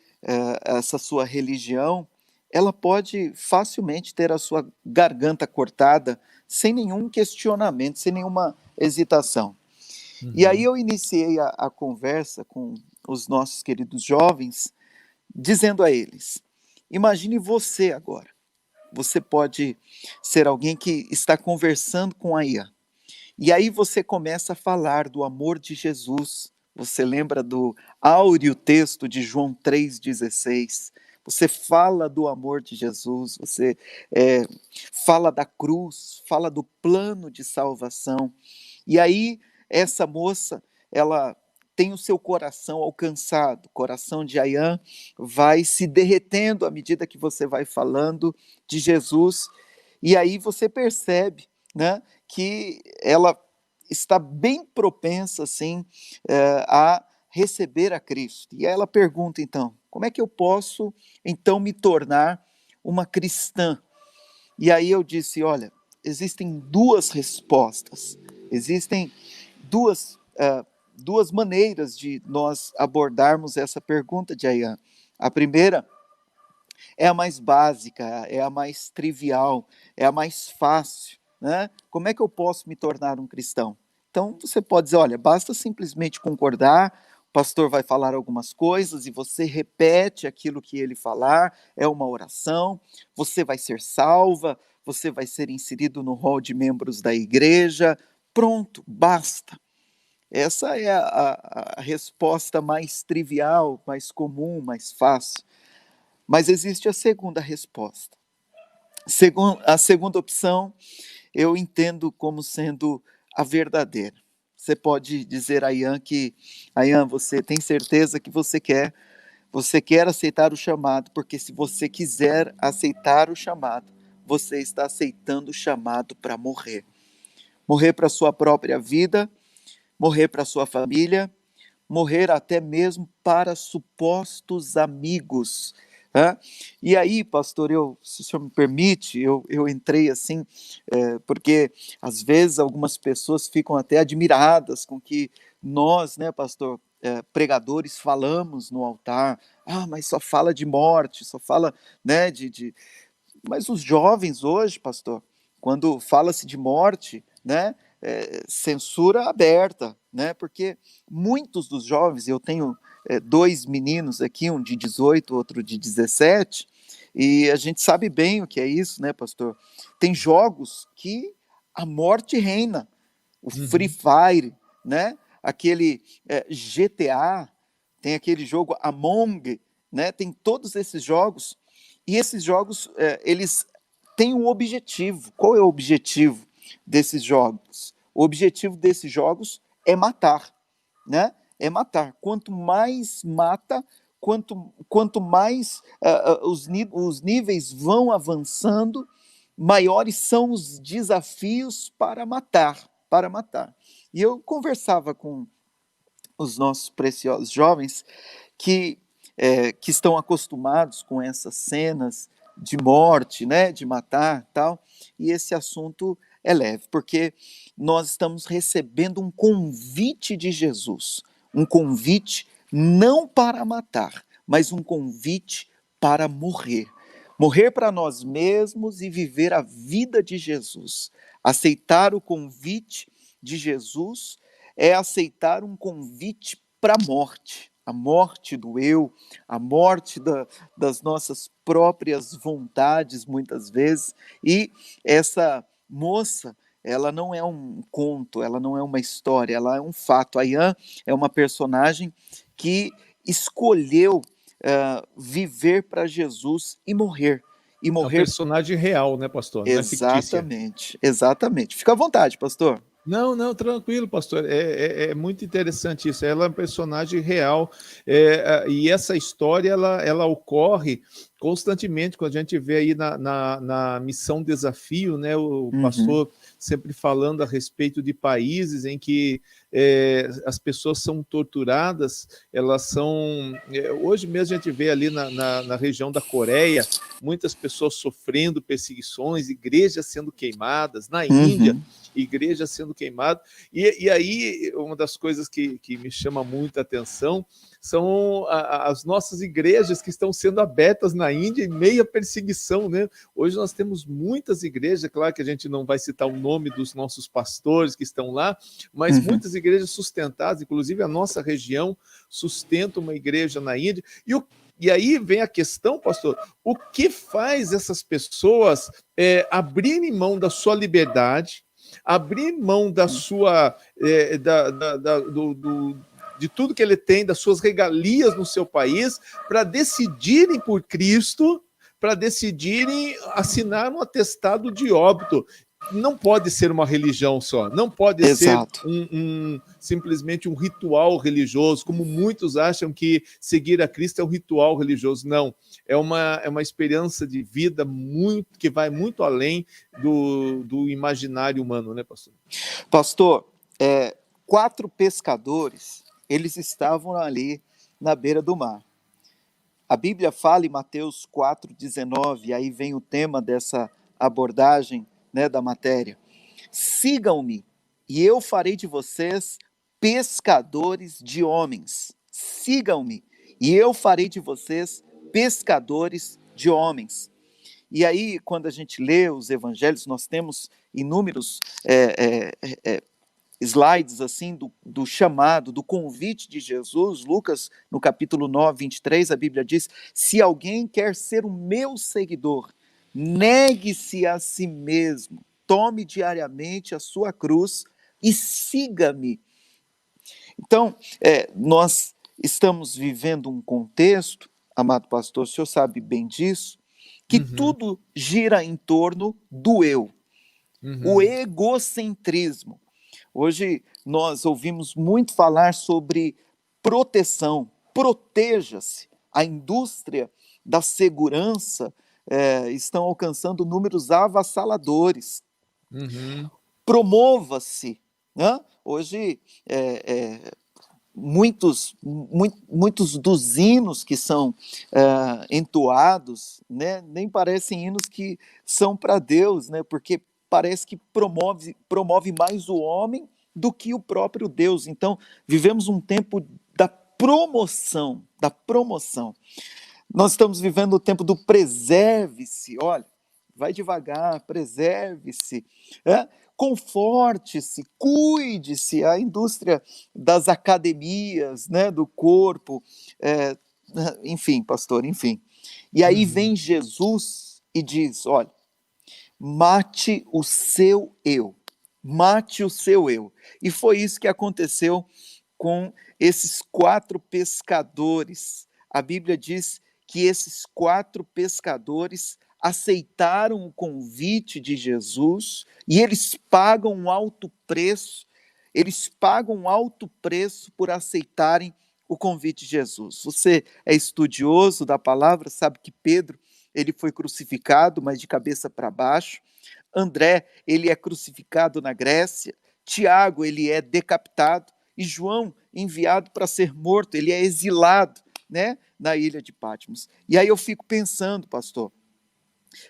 essa sua religião, ela pode facilmente ter a sua garganta cortada sem nenhum questionamento, sem nenhuma hesitação. E aí eu iniciei a conversa com os nossos queridos jovens, dizendo a eles: imagine você agora. Você pode ser alguém que está conversando com a Ian. E aí você começa a falar do amor de Jesus. Você lembra do áureo texto de João 3,16. Você fala do amor de Jesus, você fala da cruz, fala do plano de salvação. E aí essa moça, ela tem o seu coração alcançado, o coração de Ayan vai se derretendo à medida que você vai falando de Jesus, e aí você percebe, né, que ela está bem propensa, assim, a receber a Cristo. E aí ela pergunta, então, como é que eu posso, então, me tornar uma cristã? E aí eu disse, olha, existem duas respostas, existem duas maneiras de nós abordarmos essa pergunta de Ayan. A primeira é a mais básica, é a mais trivial, é a mais fácil, né? Como é que eu posso me tornar um cristão? Então você pode dizer, olha, basta simplesmente concordar, o pastor vai falar algumas coisas e você repete aquilo que ele falar, é uma oração, você vai ser salva, você vai ser inserido no rol de membros da igreja, pronto, basta. Essa é a resposta mais trivial, mais comum, mais fácil. Mas existe a segunda resposta. A segunda opção, eu entendo como sendo a verdadeira. Você pode dizer a Ian que, Ian, você tem certeza que você quer aceitar o chamado, porque se você quiser aceitar o chamado, você está aceitando o chamado para morrer. Morrer para a sua própria vida, morrer para a sua família, morrer até mesmo para supostos amigos. E aí, pastor, se o senhor me permite, eu entrei assim, porque às vezes algumas pessoas ficam até admiradas com que nós, né, pastor, pregadores falamos no altar, mas só fala de morte, só fala, né, Mas os jovens hoje, pastor, quando fala-se de morte, né, censura aberta, né, porque muitos dos jovens, eu tenho dois meninos aqui, um de 18, outro de 17, e a gente sabe bem o que é isso, né, pastor? Tem jogos que a morte reina, o Free Fire, né, aquele GTA, tem aquele jogo Among, né, tem todos esses jogos, e esses jogos, eles têm um objetivo. Qual é o objetivo desses jogos? O objetivo desses jogos é matar, né? É matar. Quanto mais mata, quanto mais os níveis vão avançando, maiores são os desafios para matar, para matar. E eu conversava com os nossos preciosos jovens que estão acostumados com essas cenas de morte, né, de matar, tal, e esse assunto é leve, porque nós estamos recebendo um convite de Jesus, um convite não para matar, mas um convite para morrer. Morrer para nós mesmos e viver a vida de Jesus. Aceitar o convite de Jesus é aceitar um convite para a morte do eu, a morte das nossas próprias vontades, muitas vezes. E essa moça, ela não é um conto, ela não é uma história, ela é um fato. A Ian é uma personagem que escolheu viver para Jesus e morrer. É um personagem real, né, pastor? Não é fictícia. Exatamente. Fica à vontade, pastor. Não, tranquilo, pastor. É muito interessante isso. Ela é um personagem real, e essa história ela ocorre constantemente quando a gente vê aí na Missão Desafio, né? O pastor sempre falando a respeito de países em que as pessoas são torturadas, elas são... hoje mesmo a gente vê ali na região da Coreia, muitas pessoas sofrendo perseguições, igrejas sendo queimadas, na Índia, igrejas sendo queimadas, e aí uma das coisas que me chama muita atenção são as nossas igrejas que estão sendo abertas na Índia em meio à perseguição, né? Hoje nós temos muitas igrejas, claro que a gente não vai citar o nome dos nossos pastores que estão lá, mas muitas igrejas sustentadas, inclusive a nossa região sustenta uma igreja na Índia, e aí vem a questão, pastor, o que faz essas pessoas abrirem mão da sua liberdade, abrir mão da sua... de tudo que ele tem, das suas regalias no seu país, para decidirem por Cristo, para decidirem assinar um atestado de óbito. Não pode ser uma religião só, não pode Exato. ser simplesmente um ritual religioso, como muitos acham que seguir a Cristo é um ritual religioso. Não, é uma experiência de vida que vai muito além do imaginário humano, né, pastor? Pastor, 4 pescadores, eles estavam ali na beira do mar. A Bíblia fala em Mateus 4,19, e aí vem o tema dessa abordagem, né, da matéria. Sigam-me, e eu farei de vocês pescadores de homens. Sigam-me, e eu farei de vocês pescadores de homens. E aí, quando a gente lê os evangelhos, nós temos inúmeros slides assim do chamado, do convite de Jesus. Lucas, no capítulo 9, 23, a Bíblia diz: se alguém quer ser o meu seguidor, negue-se a si mesmo, tome diariamente a sua cruz e siga-me. Então, nós estamos vivendo um contexto, amado pastor, o senhor sabe bem disso, que tudo gira em torno do eu, o egocentrismo. Hoje nós ouvimos muito falar sobre proteção, proteja-se. A indústria da segurança estão alcançando números avassaladores. Promova-se, né? Hoje, muitos dos hinos que são entoados, né, nem parecem hinos que são para Deus, né, porque parece que promove mais o homem do que o próprio Deus. Então, vivemos um tempo da promoção, Nós estamos vivendo o tempo do preserve-se. Olha, vai devagar, preserve-se, conforte-se, cuide-se. A indústria das academias, né, do corpo, enfim, pastor, enfim. E aí vem Jesus e diz, olha, mate o seu eu. Mate o seu eu. E foi isso que aconteceu com esses 4 pescadores. A Bíblia diz que esses 4 pescadores aceitaram o convite de Jesus e eles pagam um alto preço. Eles pagam um alto preço por aceitarem o convite de Jesus. Você é estudioso da palavra, sabe que Pedro, ele foi crucificado, mas de cabeça para baixo. André, ele é crucificado na Grécia. Tiago, ele é decapitado. E João, enviado para ser morto, ele é exilado, né, na ilha de Patmos. E aí eu fico pensando, pastor,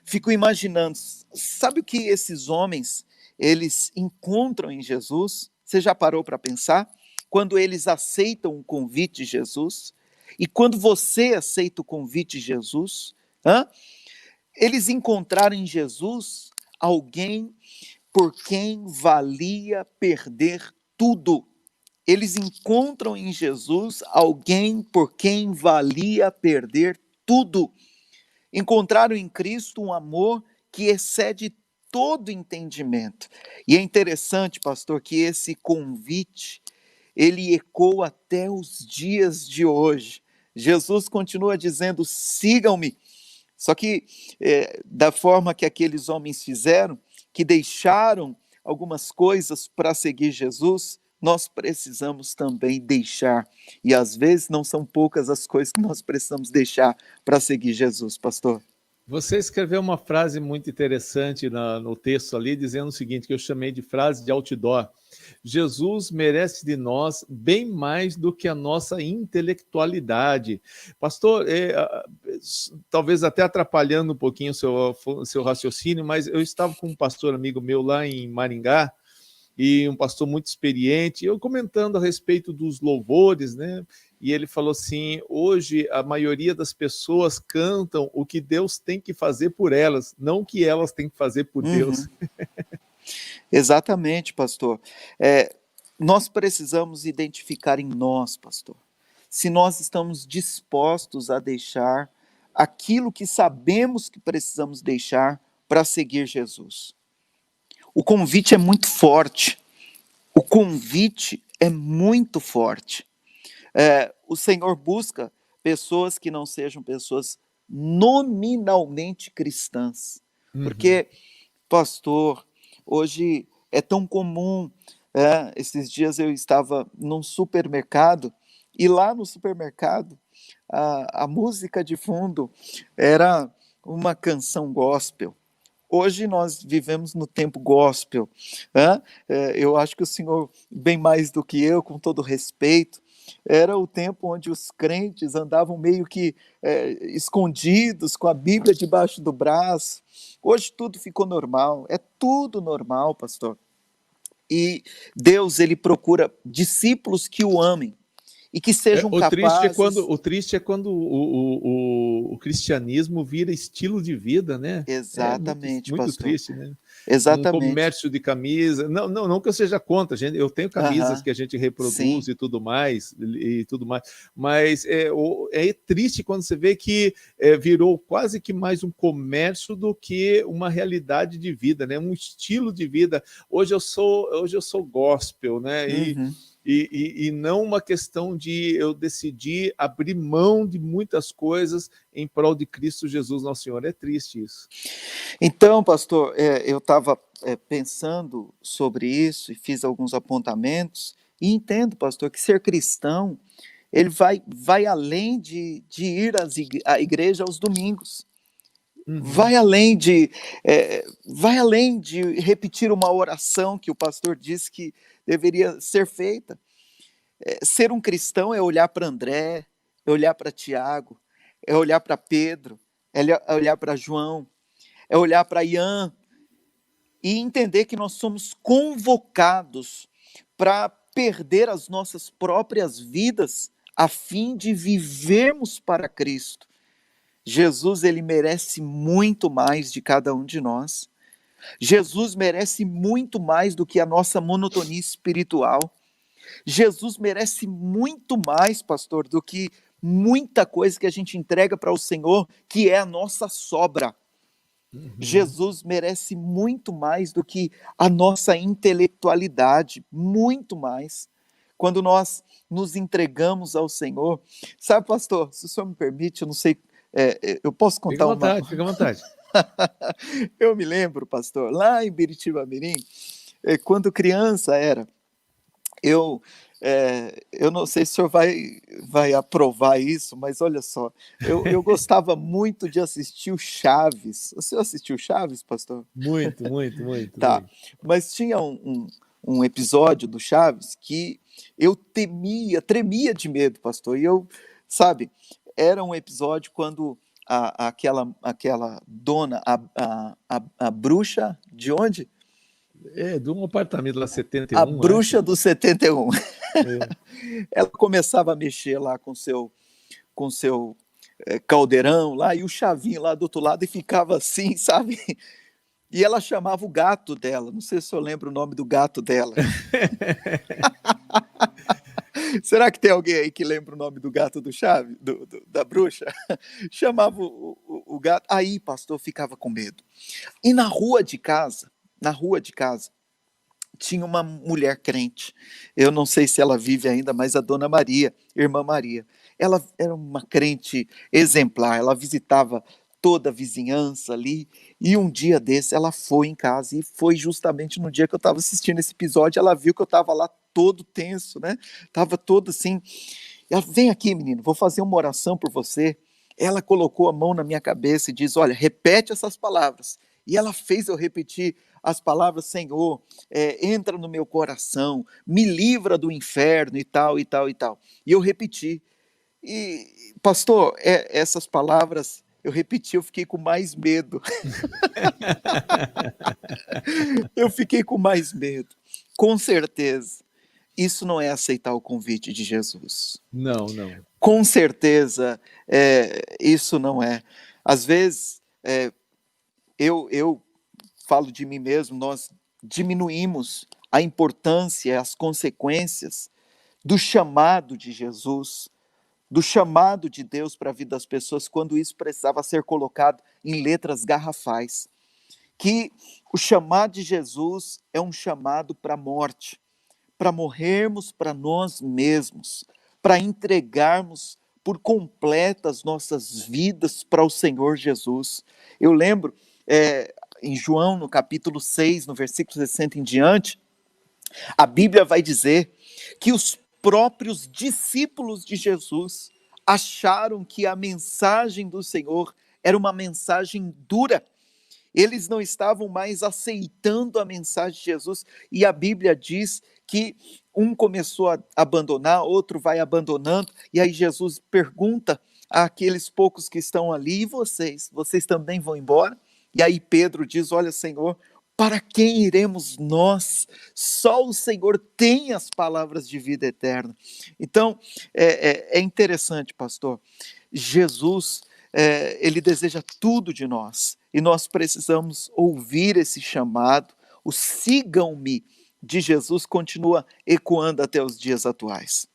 fico imaginando, sabe o que esses homens, eles encontram em Jesus? Você já parou para pensar? Quando eles aceitam o convite de Jesus, e quando você aceita o convite de Jesus, eles encontraram em Jesus alguém por quem valia perder tudo. Eles encontram em Jesus alguém por quem valia perder tudo. Encontraram em Cristo um amor que excede todo entendimento. E é interessante, pastor, que esse convite, ele ecoa até os dias de hoje. Jesus continua dizendo, sigam-me. Só que, da forma que aqueles homens fizeram, que deixaram algumas coisas para seguir Jesus, nós precisamos também deixar. E às vezes não são poucas as coisas que nós precisamos deixar para seguir Jesus, pastor. Você escreveu uma frase muito interessante no texto ali, dizendo o seguinte, que eu chamei de frase de outdoor. Jesus merece de nós bem mais do que a nossa intelectualidade. Pastor, talvez até atrapalhando um pouquinho o seu raciocínio, mas eu estava com um pastor amigo meu lá em Maringá, e um pastor muito experiente, eu comentando a respeito dos louvores, né? E ele falou assim, hoje a maioria das pessoas cantam o que Deus tem que fazer por elas, não o que elas têm que fazer por Deus. Exatamente, pastor. Nós precisamos identificar em nós, pastor, se nós estamos dispostos a deixar aquilo que sabemos que precisamos deixar para seguir Jesus. O convite é muito forte. O convite é muito forte. O Senhor busca pessoas que não sejam pessoas nominalmente cristãs. Porque, pastor, hoje é tão comum, esses dias eu estava num supermercado, e lá no supermercado, a música de fundo era uma canção gospel. Hoje nós vivemos no tempo gospel. Eu acho que o senhor, bem mais do que eu, com todo respeito, era o tempo onde os crentes andavam meio que escondidos, com a Bíblia debaixo do braço. Hoje tudo ficou normal, é tudo normal, pastor. E Deus, ele procura discípulos que o amem e que sejam capazes... O triste é quando o cristianismo vira estilo de vida, né? Exatamente, muito pastor. Triste, né? Exatamente. Um comércio de camisa, não que eu seja contra, gente, eu tenho camisas que a gente reproduz sim. e tudo mais, mas é triste quando você vê que virou quase que mais um comércio do que uma realidade de vida, né? Um estilo de vida. Hoje eu sou gospel, né? E não uma questão de eu decidir abrir mão de muitas coisas em prol de Cristo Jesus, nosso Senhor. É triste isso. Então, pastor, eu estava pensando sobre isso e fiz alguns apontamentos, e entendo, pastor, que ser cristão, ele vai além de ir à igreja aos domingos. Vai além de repetir uma oração que o pastor disse que deveria ser feita. Ser um cristão é olhar para André, é olhar para Tiago, é olhar para Pedro, é olhar para João, é olhar para Ian e entender que nós somos convocados para perder as nossas próprias vidas a fim de vivermos para Cristo. Jesus, ele merece muito mais de cada um de nós. Jesus merece muito mais do que a nossa monotonia espiritual. Jesus merece muito mais, pastor, do que muita coisa que a gente entrega para o Senhor, que é a nossa sobra. Jesus merece muito mais do que a nossa intelectualidade, muito mais. Quando nós nos entregamos ao Senhor, sabe, pastor, se o senhor me permite, eu não sei, eu posso contar Fica à vontade. Eu me lembro, pastor, lá em Biritiba-Mirim, quando criança eu não sei se o senhor vai aprovar isso, mas olha só, eu gostava muito de assistir o Chaves. O senhor assistiu Chaves, pastor? Muito. Tá, mas tinha um episódio do Chaves que eu tremia de medo, pastor, e sabe, era um episódio quando aquela dona, a bruxa, de onde? De um apartamento lá, 71. A bruxa do 71. Ela começava a mexer lá com seu caldeirão lá, e o chavinho lá do outro lado, e ficava assim, sabe? E ela chamava o gato dela, não sei se eu lembro o nome do gato dela. Será que tem alguém aí que lembra o nome do gato do Chaves, da bruxa? Chamava o gato, aí, pastor, ficava com medo. E na rua de casa, tinha uma mulher crente. Eu não sei se ela vive ainda, mas a dona Maria, irmã Maria, ela era uma crente exemplar, ela visitava toda a vizinhança ali, e um dia desse ela foi em casa, e foi justamente no dia que eu estava assistindo esse episódio, ela viu que eu estava lá todo tenso, né? Estava todo assim, ela, vem aqui, menino, vou fazer uma oração por você. ela colocou a mão na minha cabeça e diz, olha, repete essas palavras. E ela fez eu repetir as palavras, Senhor, entra no meu coração, me livra do inferno e tal, e tal, e tal. E eu repeti. E, pastor, essas palavras eu repeti, eu fiquei com mais medo. Eu fiquei com mais medo. Com certeza, isso não é aceitar o convite de Jesus. Não. Com certeza, isso não é. Às vezes, eu falo de mim mesmo, nós diminuímos a importância, as consequências do chamado de Jesus, do chamado de Deus para a vida das pessoas, quando isso precisava ser colocado em letras garrafais. Que o chamado de Jesus é um chamado para a morte, para morrermos para nós mesmos, para entregarmos por completo as nossas vidas para o Senhor Jesus. Eu lembro, em João, no capítulo 6, no versículo 60 em diante, a Bíblia vai dizer que os próprios discípulos de Jesus acharam que a mensagem do Senhor era uma mensagem dura. Eles não estavam mais aceitando a mensagem de Jesus, e a Bíblia diz que um começou a abandonar, outro vai abandonando, e aí Jesus pergunta àqueles poucos que estão ali, e vocês? Vocês também vão embora? E aí Pedro diz, olha, Senhor, para quem iremos nós? Só o Senhor tem as palavras de vida eterna. Então, é interessante, pastor, Jesus, ele deseja tudo de nós, e nós precisamos ouvir esse chamado. O sigam-me de Jesus continua ecoando até os dias atuais.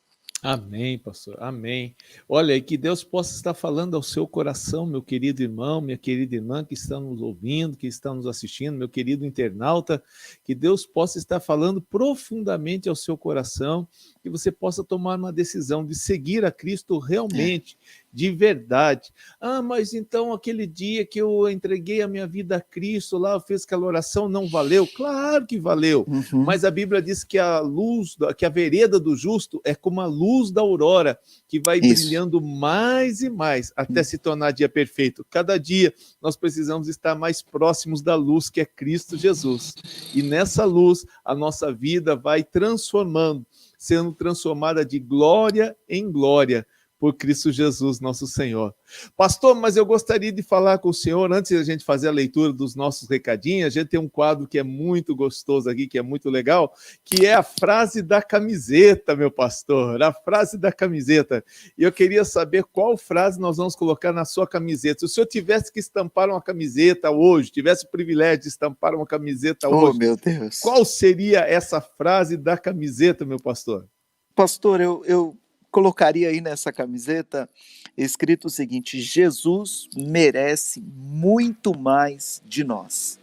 Amém, pastor, amém. Olha, e que Deus possa estar falando ao seu coração, meu querido irmão, minha querida irmã que estão nos ouvindo, que estão nos assistindo, meu querido internauta, que Deus possa estar falando profundamente ao seu coração, que você possa tomar uma decisão de seguir a Cristo realmente, de verdade. Ah, mas então aquele dia que eu entreguei a minha vida a Cristo, lá eu fiz aquela oração, não valeu? Claro que valeu, mas a Bíblia diz que a luz, que a vereda do justo é como a luz da aurora, que vai brilhando mais e mais, até se tornar dia perfeito. Cada dia nós precisamos estar mais próximos da luz que é Cristo Jesus. E nessa luz a nossa vida vai transformando, sendo transformada de glória em glória, por Cristo Jesus, nosso Senhor. Pastor, mas eu gostaria de falar com o senhor, antes da gente fazer a leitura dos nossos recadinhos, a gente tem um quadro que é muito gostoso aqui, que é muito legal, que é a frase da camiseta, meu pastor, a frase da camiseta. E eu queria saber qual frase nós vamos colocar na sua camiseta. Se o senhor tivesse que estampar uma camiseta hoje, tivesse o privilégio de estampar uma camiseta hoje, meu Deus, qual seria essa frase da camiseta, meu pastor? Pastor, eu colocaria aí nessa camiseta escrito o seguinte: Jesus merece muito mais de nós.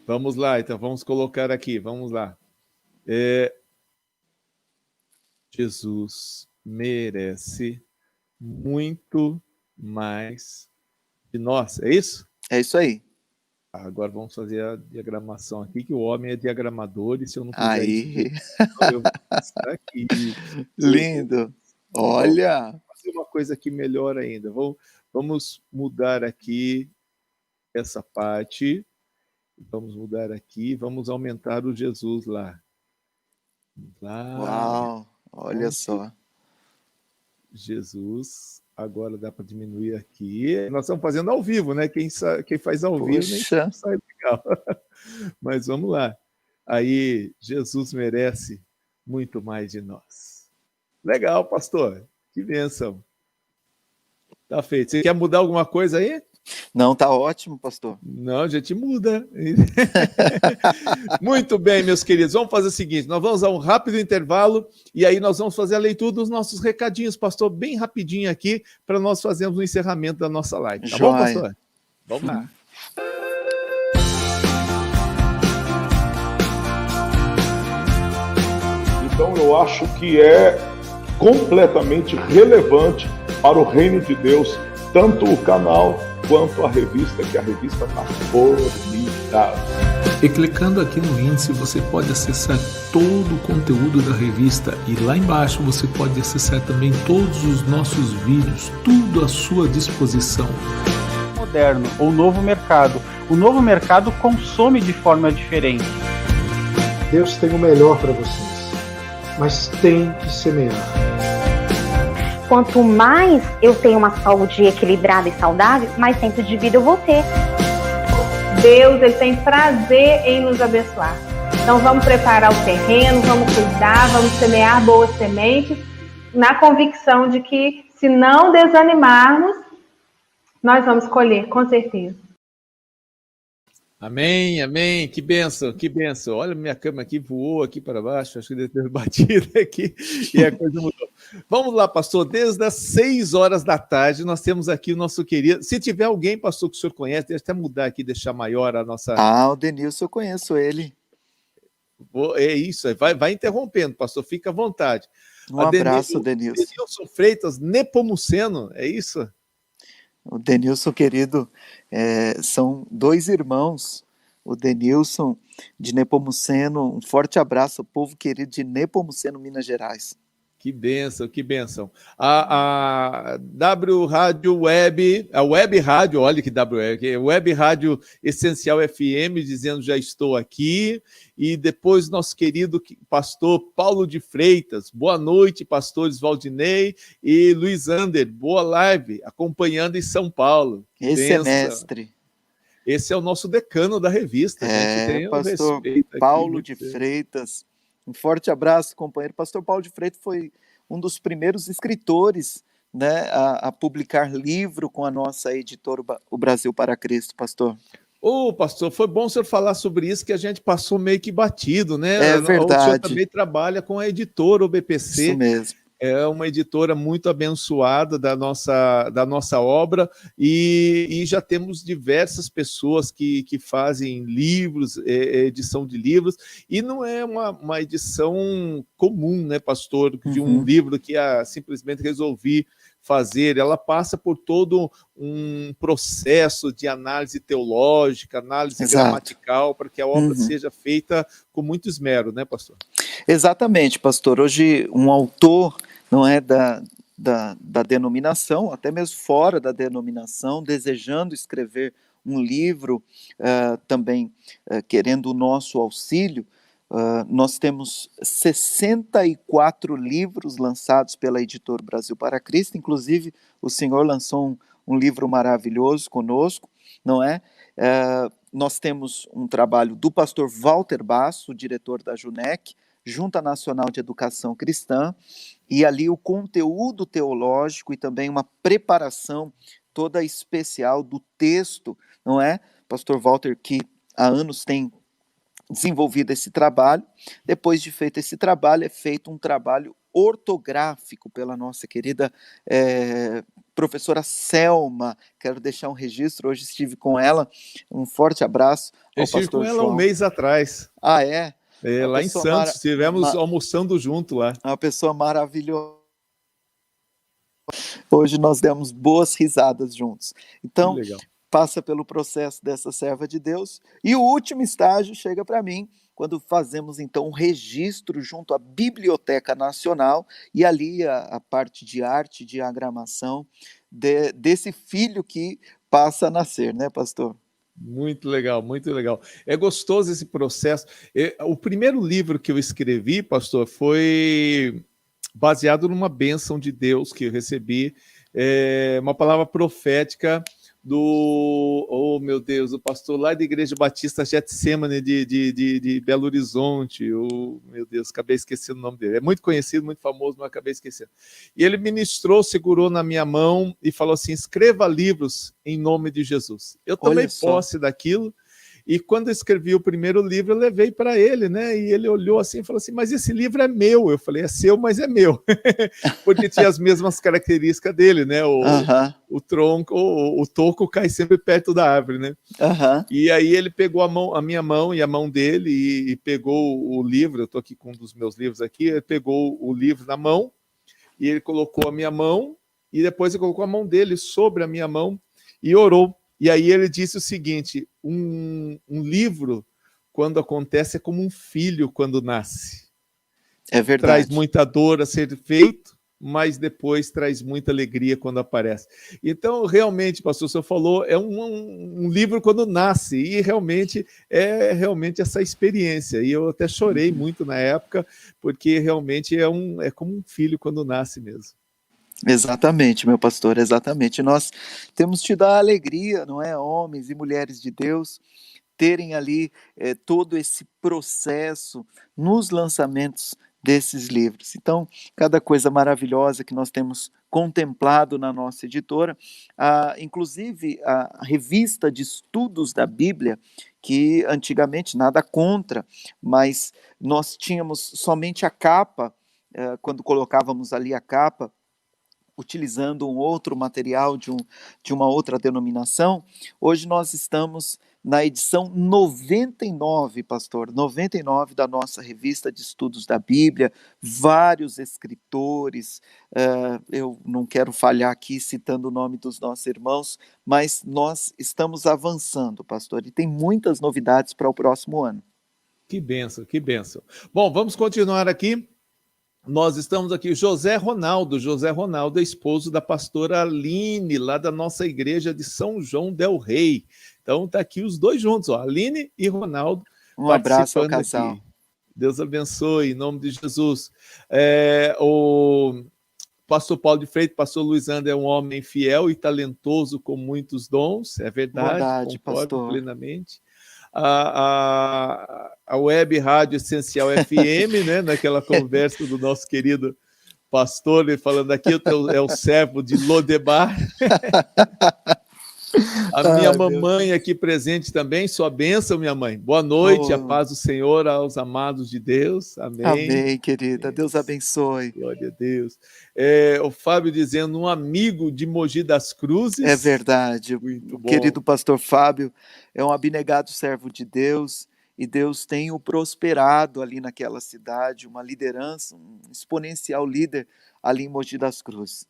Vamos lá, então, vamos colocar aqui, vamos lá. Jesus merece muito mais de nós, é isso? É isso aí. Agora vamos fazer a diagramação aqui, que o homem é diagramador, e se eu não fizer aí. Isso, então eu vou passar aqui. Lindo. Olha! Vou fazer uma coisa aqui melhor ainda. Vamos mudar aqui essa parte. Vamos mudar aqui. Vamos aumentar o Jesus lá. Uau! Olha só. Jesus. Agora dá para diminuir aqui. Nós estamos fazendo ao vivo, né? Quem faz ao vivo nem sai legal. Mas vamos lá. Aí, Jesus merece muito mais de nós. Legal, pastor. Que bênção. Tá feito. Você quer mudar alguma coisa aí? Não, tá ótimo, pastor. Não, a gente muda. Muito bem, meus queridos. Vamos fazer o seguinte, nós vamos a um rápido intervalo e aí nós vamos fazer a leitura dos nossos recadinhos, pastor, bem rapidinho aqui, para nós fazermos o encerramento da nossa live. Tá bom, pastor? Vamos lá. Então eu acho que é completamente relevante para o reino de Deus, tanto o canal quanto a revista, que a revista está formidável. E clicando aqui no índice, você pode acessar todo o conteúdo da revista e lá embaixo você pode acessar também todos os nossos vídeos, tudo à sua disposição. Moderno ou novo mercado. O novo mercado consome de forma diferente. Deus tem o melhor para vocês, mas tem que semear. Quanto mais eu tenho uma saúde equilibrada e saudável, mais tempo de vida eu vou ter. Deus, ele tem prazer em nos abençoar. Então vamos preparar o terreno, vamos cuidar, vamos semear boas sementes, na convicção de que se não desanimarmos, nós vamos colher, com certeza. Amém, amém, que bênção, que bênção. Olha, minha cama aqui voou aqui para baixo, acho que deve ter batido aqui e a coisa mudou. Vamos lá, pastor, desde as 6 horas da tarde nós temos aqui o nosso querido, se tiver alguém, pastor, que o senhor conhece, deixa eu até mudar aqui, deixar maior a nossa... O Denilson, eu conheço ele. É isso, vai interrompendo, pastor, fica à vontade. Um abraço, Denilson. Denilson Freitas Nepomuceno, é isso? O Denilson, querido, são 2 irmãos, o Denilson de Nepomuceno, um forte abraço ao povo querido de Nepomuceno, Minas Gerais. Que bênção, que bênção. A W Rádio Web, a Web Rádio, olha que W, Web Rádio Essencial FM, dizendo já estou aqui, e depois nosso querido pastor Paulo de Freitas, boa noite, pastores Valdinei e Luiz Ander, boa live, acompanhando em São Paulo. Esse é mestre. Esse é o nosso decano da revista. Pastor Paulo de Freitas. Um forte abraço, companheiro. Pastor Paulo de Freitas foi um dos primeiros escritores, né, a publicar livro com a nossa editora O Brasil para Cristo, pastor. Pastor, foi bom o senhor falar sobre isso, que a gente passou meio que batido, né? É verdade. O senhor também trabalha com a editora, o BPC. Isso mesmo. É uma editora muito abençoada da nossa obra e já temos diversas pessoas que fazem livros, edição de livros, e não é uma edição comum, né, pastor, de um livro que simplesmente resolvi fazer. Ela passa por todo um processo de análise teológica, análise gramatical, para que a obra seja feita com muito esmero, né, pastor? Exatamente, pastor. Hoje, um autor, não é da denominação, até mesmo fora da denominação, desejando escrever um livro, também querendo o nosso auxílio, nós temos 64 livros lançados pela editora Brasil para Cristo, inclusive o senhor lançou um livro maravilhoso conosco, não é? Nós temos um trabalho do pastor Walter Basso, diretor da JUNEC, Junta Nacional de Educação Cristã, e ali o conteúdo teológico e também uma preparação toda especial do texto, não é? Pastor Walter, que há anos tem desenvolvido esse trabalho. Depois de feito esse trabalho, é feito um trabalho ortográfico pela nossa querida professora Selma. Quero deixar um registro, hoje estive com ela, um forte abraço ao pastor João. Eu estive com ela um mês atrás. Ah, é? Lá em Santos, estivemos almoçando junto lá. Uma pessoa maravilhosa. Hoje nós demos boas risadas juntos. Então, passa pelo processo dessa serva de Deus. E o último estágio chega para mim, quando fazemos então um registro junto à Biblioteca Nacional, e ali a parte de arte, de diagramação, desse filho que passa a nascer, né, pastor? Muito legal, muito legal. É gostoso esse processo. O primeiro livro que eu escrevi, pastor, foi baseado numa bênção de Deus que eu recebi, uma palavra profética do pastor lá da Igreja Batista Getsemane de Belo Horizonte, meu Deus, acabei esquecendo o nome dele, é muito conhecido, muito famoso, mas acabei esquecendo. E ele ministrou, segurou na minha mão e falou assim: escreva livros em nome de Jesus. Eu tomei posse daquilo, e quando eu escrevi o primeiro livro, eu levei para ele, né? E ele olhou assim e falou assim: mas esse livro é meu. Eu falei: é seu, mas é meu. Porque tinha as mesmas características dele, né? O tronco, o toco cai sempre perto da árvore, né? E aí ele pegou a minha mão e a mão dele e pegou o livro. Eu estou aqui com um dos meus livros aqui. Ele pegou o livro na mão e ele colocou a minha mão e depois ele colocou a mão dele sobre a minha mão e orou. E aí ele disse o seguinte: um livro quando acontece, é como um filho quando nasce. É verdade. Traz muita dor a ser feito, mas depois traz muita alegria quando aparece. Então, realmente, pastor, o senhor falou, é um livro quando nasce, e realmente é essa experiência. E eu até chorei muito na época, porque realmente é como um filho quando nasce mesmo. Exatamente, meu pastor, exatamente. Nós temos tido a alegria, não é, homens e mulheres de Deus, terem ali todo esse processo nos lançamentos desses livros. Então, cada coisa maravilhosa que nós temos contemplado na nossa editora, inclusive a revista de estudos da Bíblia, que antigamente nada contra, mas nós tínhamos somente a capa, quando colocávamos ali a capa, utilizando um outro material de uma outra denominação. Hoje nós estamos na edição 99, pastor, 99 da nossa revista de estudos da Bíblia, vários escritores, eu não quero falhar aqui citando o nome dos nossos irmãos, mas nós estamos avançando, pastor, e tem muitas novidades para o próximo ano. Que bênção, que bênção. Bom, vamos continuar aqui. Nós estamos aqui, José Ronaldo, é esposo da pastora Aline, lá da nossa igreja de São João del Rei. Então tá aqui os dois juntos, ó, Aline e Ronaldo. Um abraço ao casal. Aqui. Deus abençoe, em nome de Jesus. O pastor Paulo de Freitas, pastor Luiz André é um homem fiel e talentoso com muitos dons, é verdade, concordo pastor. Plenamente. A Web Rádio Essencial FM, né, naquela conversa do nosso querido pastor, ele falando aqui, é o servo de Lodebar. A minha mamãe aqui presente também, sua bênção, minha mãe. Boa noite, a paz do Senhor aos amados de Deus. Amém. Amém, querida. Deus abençoe. Glória a Deus. O Fábio dizendo, um amigo de Mogi das Cruzes. É verdade. Muito bom. Querido pastor Fábio é um abnegado servo de Deus e Deus tem o prosperado ali naquela cidade, uma liderança, um exponencial líder ali em Mogi das Cruzes.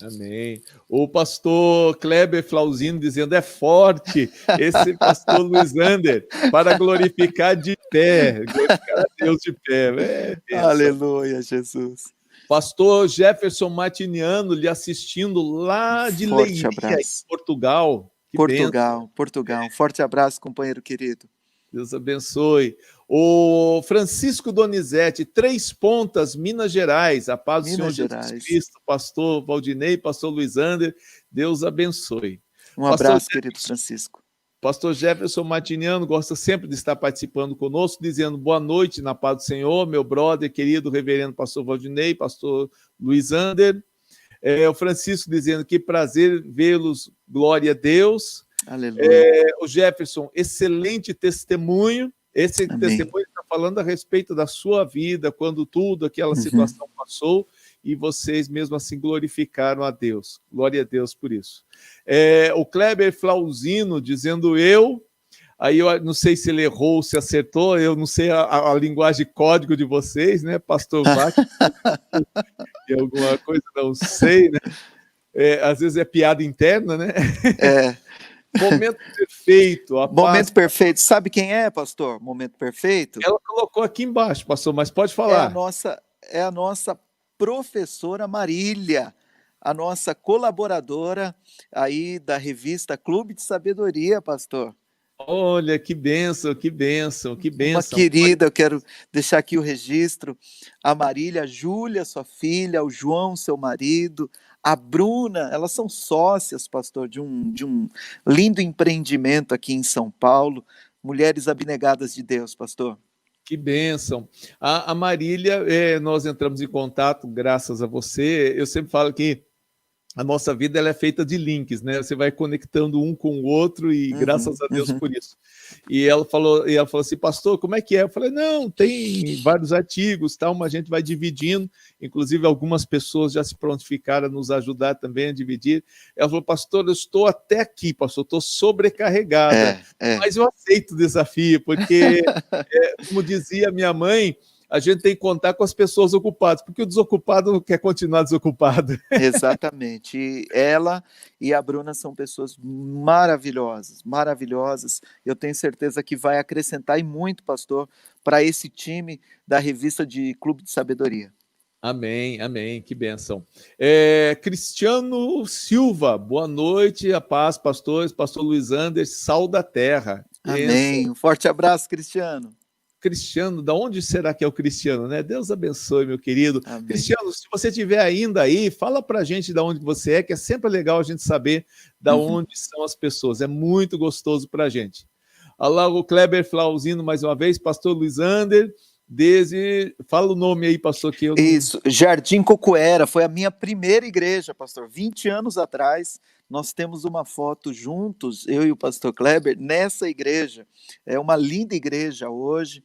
Amém. O pastor Kleber Flauzino dizendo, é forte esse pastor Luiz Ander para glorificar de pé, glorificar a Deus de pé. Aleluia, Jesus. Pastor Jefferson Martiniano lhe assistindo lá de Leiria, em Portugal. Portugal. Forte abraço, companheiro querido. Deus abençoe. O Francisco Donizete, Três Pontas, Minas Gerais. A paz do Senhor Jesus Cristo, pastor Valdinei, pastor Luiz Ander. Deus abençoe. Um abraço, querido Francisco. Pastor Jefferson Martiniano gosta sempre de estar participando conosco, dizendo boa noite na paz do Senhor, meu brother, querido reverendo pastor Valdinei, pastor Luiz Ander. O Francisco dizendo que prazer vê-los, glória a Deus. Aleluia. O Jefferson, excelente testemunho. Esse testemunho está falando a respeito da sua vida, quando tudo, aquela situação passou, e vocês mesmo assim glorificaram a Deus. Glória a Deus por isso. O Kleber Flauzino dizendo aí eu não sei se ele errou ou se acertou, eu não sei a linguagem código de vocês, né, pastor Vac? E alguma coisa, não sei, né? Às vezes é piada interna, né? Momento perfeito. Momento perfeito. Sabe quem é, pastor? Momento perfeito? Ela colocou aqui embaixo, pastor, mas pode falar. É a nossa professora Marília, a nossa colaboradora aí da revista Clube de Sabedoria, pastor. Olha, que bênção, que bênção, que bênção. Uma querida, eu quero deixar aqui o registro, a Marília, a Júlia, sua filha, o João, seu marido, a Bruna, elas são sócias, pastor, de um lindo empreendimento aqui em São Paulo, Mulheres Abnegadas de Deus, pastor. Que bênção. A Marília, nós entramos em contato graças a você. Eu sempre falo que a nossa vida ela é feita de links, né? Você vai conectando um com o outro e graças a Deus por isso. E ela falou assim, pastor, como é que é? Eu falei, não, tem vários artigos, tal, mas a gente vai dividindo. Inclusive, algumas pessoas já se prontificaram a nos ajudar também a dividir. Ela falou, pastor, eu estou até aqui, pastor, estou sobrecarregada. Mas eu aceito o desafio, porque, como dizia minha mãe, a gente tem que contar com as pessoas ocupadas, porque o desocupado quer continuar desocupado. Exatamente. E ela e a Bruna são pessoas maravilhosas, maravilhosas. Eu tenho certeza que vai acrescentar e muito, pastor, para esse time da revista de Clube de Sabedoria. Amém, amém, que bênção. Cristiano Silva, boa noite, a paz, pastores, pastor Luiz Anders, sal da terra. Amém, Bênção. um forte abraço, Cristiano. Cristiano, da onde será que é o Cristiano, né? Deus abençoe, meu querido. Amém. Cristiano, se você estiver ainda aí, fala pra gente da onde você é, que é sempre legal a gente saber da onde são as pessoas, é muito gostoso pra gente. Olha lá o Kleber Flauzino mais uma vez, pastor Luiz Anders, fala o nome aí, pastor, que eu não... Isso, Jardim Cocoera, foi a minha primeira igreja, pastor, 20 anos atrás. Nós temos uma foto juntos, eu e o pastor Kleber, nessa igreja. É uma linda igreja hoje.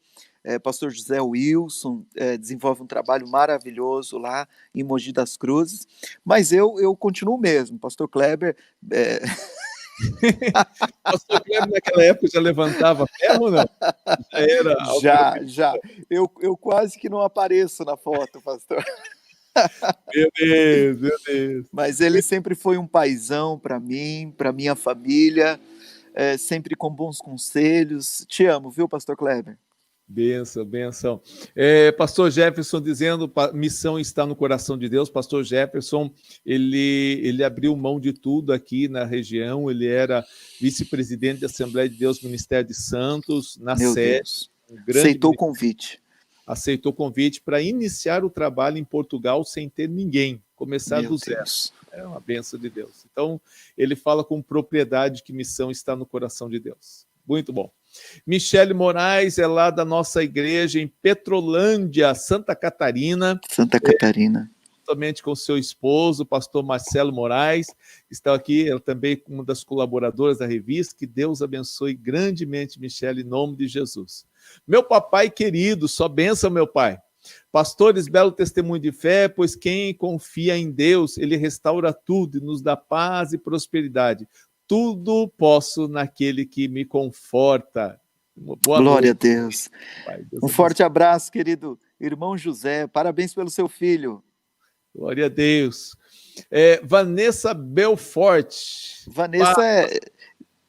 Pastor José Wilson desenvolve um trabalho maravilhoso lá em Mogi das Cruzes. Mas eu continuo mesmo, pastor Kleber. Pastor Kleber naquela época já levantava ferro ou não? Já. Eu quase que não apareço na foto, pastor. Meu Deus. Mas ele sempre foi um paizão para mim, para minha família, sempre com bons conselhos. Te amo, viu, pastor Kleber? Benção. Pastor Jefferson dizendo, missão está no coração de Deus. Pastor Jefferson, ele abriu mão de tudo aqui na região, ele era vice-presidente da Assembleia de Deus Ministério de Santos, na sede. Aceitou o convite. Aceitou o convite para iniciar o trabalho em Portugal sem ter ninguém, começar do zero. É uma bênção de Deus. Então, ele fala com propriedade que missão está no coração de Deus. Muito bom. Michele Moraes é lá da nossa igreja em Petrolândia, Santa Catarina. Juntamente com seu esposo, o pastor Marcelo Moraes, está aqui, ela também uma das colaboradoras da revista. Que Deus abençoe grandemente, Michele, em nome de Jesus. Meu papai querido, só bênção, meu pai. Pastores, belo testemunho de fé, pois quem confia em Deus, ele restaura tudo e nos dá paz e prosperidade. Tudo posso naquele que me conforta. Boa Glória noite. A Deus. Pai, Deus um forte abraço, querido irmão José. Parabéns pelo seu filho. Glória a Deus. Vanessa Belfort.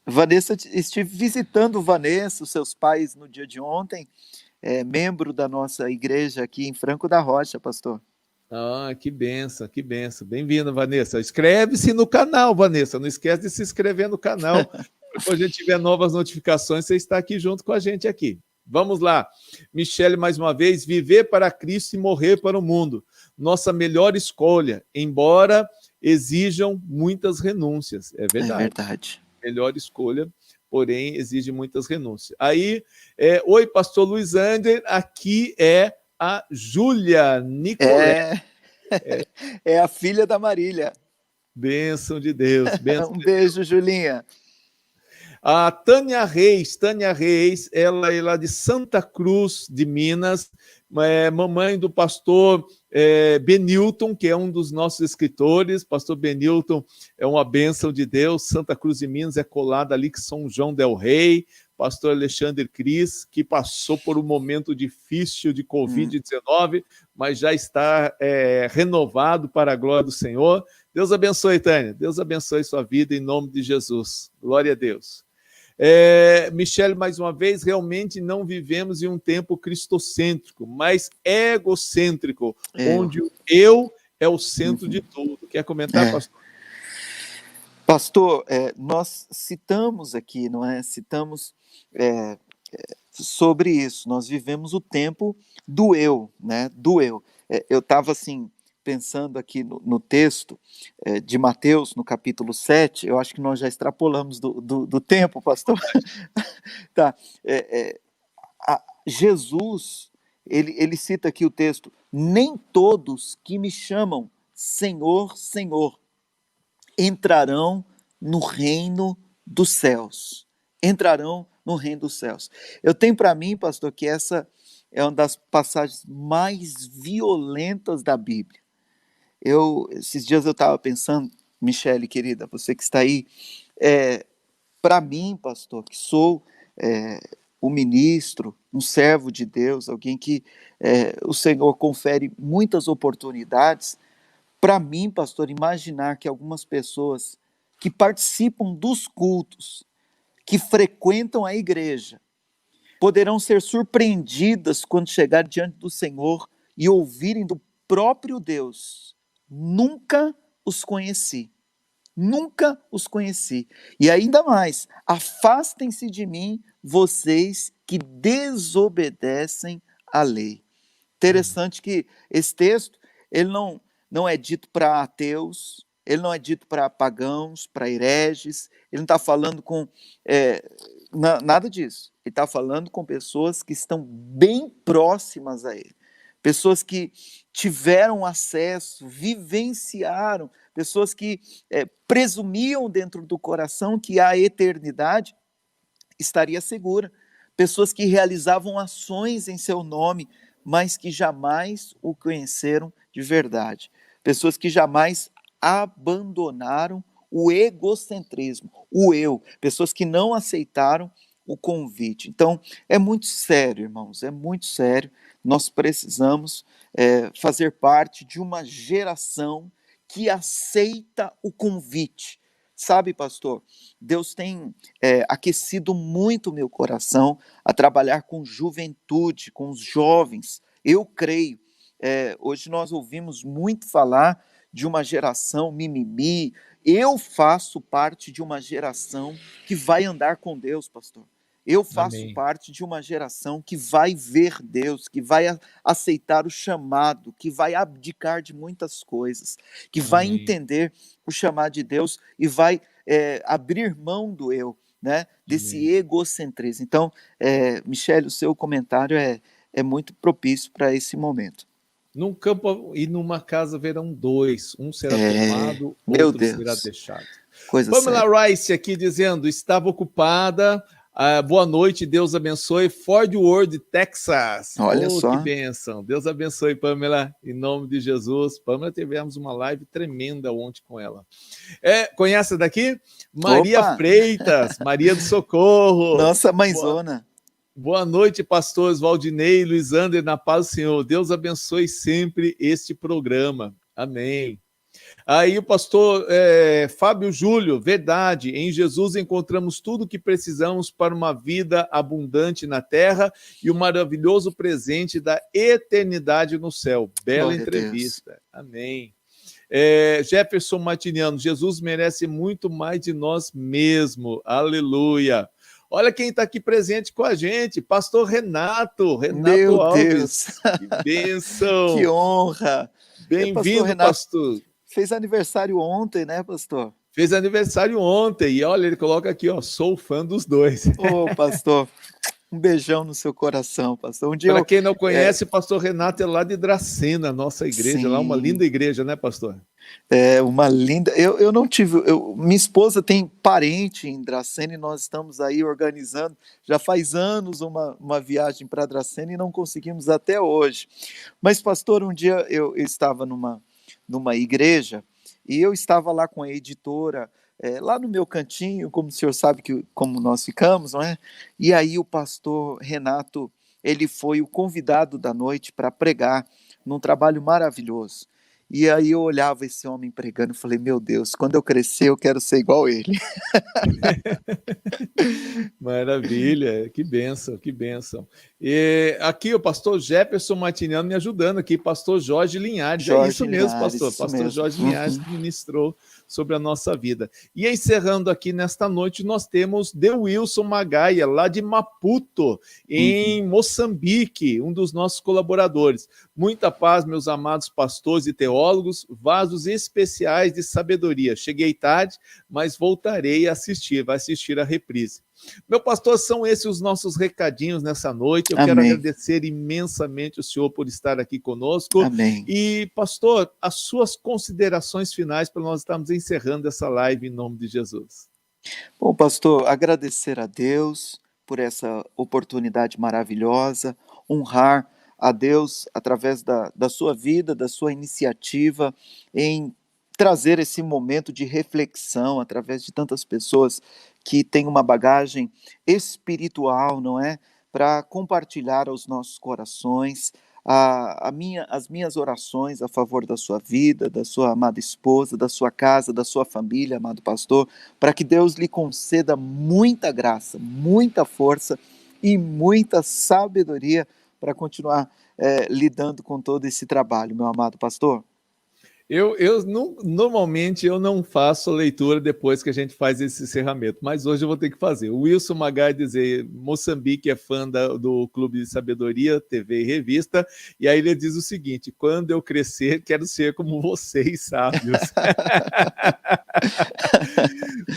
Vanessa, estive visitando Vanessa, os seus pais, no dia de ontem. Membro da nossa igreja aqui em Franco da Rocha, pastor. Ah, que benção. Bem-vinda, Vanessa. Inscreve-se no canal, Vanessa. Não esquece de se inscrever no canal. Quando a gente tiver novas notificações, você está aqui junto com a gente aqui. Vamos lá. Michele, mais uma vez, viver para Cristo e morrer para o mundo. Nossa melhor escolha, embora exijam muitas renúncias. É verdade. É verdade. Melhor escolha, porém exige muitas renúncias. Aí, oi, pastor Luiz Ander, aqui é a Júlia Nicolé. É a filha da Marília. Bênção de Deus. Beijo, Julinha. A Tânia Reis, ela é lá de Santa Cruz de Minas, mamãe do pastor Benilton, que é um dos nossos escritores. Pastor Benilton é uma bênção de Deus. Santa Cruz de Minas é colada ali que São João del Rei. Pastor Alexandre Cris, que passou por um momento difícil de Covid-19, mas já está renovado para a glória do Senhor. Deus abençoe, Tânia. Deus abençoe sua vida em nome de Jesus. Glória a Deus. Michele, mais uma vez, realmente não vivemos em um tempo cristocêntrico, mas egocêntrico, onde o eu é o centro de tudo. Quer comentar, pastor? Pastor, nós citamos aqui, não é? Citamos sobre isso. Nós vivemos o tempo do eu, né? Do eu. Eu estava assim pensando aqui no texto de Mateus, no capítulo 7, eu acho que nós já extrapolamos do tempo, pastor. Tá. Jesus, ele cita aqui o texto: nem todos que me chamam Senhor, Senhor, entrarão no reino dos céus. Entrarão no reino dos céus. Eu tenho para mim, pastor, que essa é uma das passagens mais violentas da Bíblia. Esses dias eu estava pensando, Michele, querida, você que está aí, para mim, pastor, que sou um ministro, um servo de Deus, alguém que o Senhor confere muitas oportunidades. Para mim, pastor, imaginar que algumas pessoas que participam dos cultos, que frequentam a igreja, poderão ser surpreendidas quando chegar diante do Senhor e ouvirem do próprio Deus: nunca os conheci. Nunca os conheci. E ainda mais, afastem-se de mim, vocês que desobedecem à lei. Interessante que esse texto, ele não é dito para ateus, ele não é dito para pagãos, para hereges, ele não está falando com nada disso. Ele está falando com pessoas que estão bem próximas a ele. Pessoas que tiveram acesso, vivenciaram, pessoas que presumiam dentro do coração que a eternidade estaria segura, pessoas que realizavam ações em seu nome, mas que jamais o conheceram de verdade, pessoas que jamais abandonaram o egocentrismo, o eu, pessoas que não aceitaram o convite. Então, é muito sério, irmãos, é muito sério. Nós precisamos fazer parte de uma geração que aceita o convite. Sabe, pastor, Deus tem aquecido muito o meu coração a trabalhar com juventude, com os jovens. Eu creio, hoje nós ouvimos muito falar de uma geração mimimi. Eu faço parte de uma geração que vai andar com Deus, pastor. Eu faço Amém. parte de uma geração que vai ver Deus, que vai aceitar o chamado, que vai abdicar de muitas coisas, que vai Amém. entender o chamado de Deus e vai abrir mão do eu, né? Desse Amém. egocentrismo. Então, Michele, o seu comentário é muito propício para esse momento. Num campo e numa casa verão dois, um será tomado, meu outro Deus. será deixado. Coisa Pamela séria. Rice aqui dizendo, estava ocupada. Boa noite, Deus abençoe. Fort Worth, Texas. Olha só. Que bênção. Deus abençoe, Pamela, em nome de Jesus. Pamela, tivemos uma live tremenda ontem com ela. Conhece daqui? Maria Opa! Freitas, Maria do Socorro. Nossa mãezona. Boa noite, pastores Valdinei e Luisander, na paz do Senhor. Deus abençoe sempre este programa. Amém. Aí o pastor Fábio Júlio, verdade, em Jesus encontramos tudo o que precisamos para uma vida abundante na terra e o maravilhoso presente da eternidade no céu. Bela Glória entrevista. Amém. Jefferson Martiniano, Jesus merece muito mais de nós mesmos. Aleluia. Olha quem está aqui presente com a gente, pastor Renato Meu Alves. Deus. Que bênção. Que honra. Bem-vindo, pastor. Fez aniversário ontem, né, pastor? Fez aniversário ontem. E olha, ele coloca aqui, ó, sou fã dos dois. Ô, pastor, um beijão no seu coração, pastor. Para quem não conhece, pastor Renato é lá de Dracena, nossa igreja, Sim. lá uma linda igreja, né, pastor? É uma linda. Eu não tive. Minha esposa tem parente em Dracena e nós estamos aí organizando. Já faz anos uma viagem para Dracena e não conseguimos até hoje. Mas, pastor, um dia eu estava numa igreja e eu estava lá com a editora, lá no meu cantinho, como o senhor sabe como nós ficamos, não é? E aí o pastor Renato, ele foi o convidado da noite para pregar num trabalho maravilhoso. E aí eu olhava esse homem pregando e falei, meu Deus, quando eu crescer eu quero ser igual ele. Maravilha, que bênção, que bênção. E aqui o pastor Jefferson Martiniano me ajudando aqui, pastor Jorge Linhares. Jorge Isso mesmo, Linhares, pastor. isso Pastor mesmo. Jorge Linhares que ministrou sobre a nossa vida. E encerrando aqui nesta noite, nós temos The Wilson Magaia, lá de Maputo, em Moçambique, um dos nossos colaboradores. Muita paz, meus amados pastores e teólogos, vasos especiais de sabedoria. Cheguei tarde, mas voltarei a assistir, vai assistir a reprise. Meu pastor, são esses os nossos recadinhos nessa noite. Eu Amém. quero agradecer imensamente o senhor por estar aqui conosco. Amém. E, pastor, as suas considerações finais para nós estarmos encerrando essa live em nome de Jesus. Bom, pastor, agradecer a Deus por essa oportunidade maravilhosa, honrar a Deus através da sua vida, da sua iniciativa em trazer esse momento de reflexão através de tantas pessoas que têm uma bagagem espiritual, não é? Para compartilhar aos nossos corações as minhas orações a favor da sua vida, da sua amada esposa, da sua casa, da sua família, amado pastor, para que Deus lhe conceda muita graça, muita força e muita sabedoria para continuar lidando com todo esse trabalho, meu amado pastor. Normalmente eu não faço leitura depois que a gente faz esse encerramento, mas hoje eu vou ter que fazer. O Wilson Magai dizer, Moçambique é fã do Clube de Sabedoria, TV e Revista, e aí ele diz o seguinte, quando eu crescer, quero ser como vocês, sábios.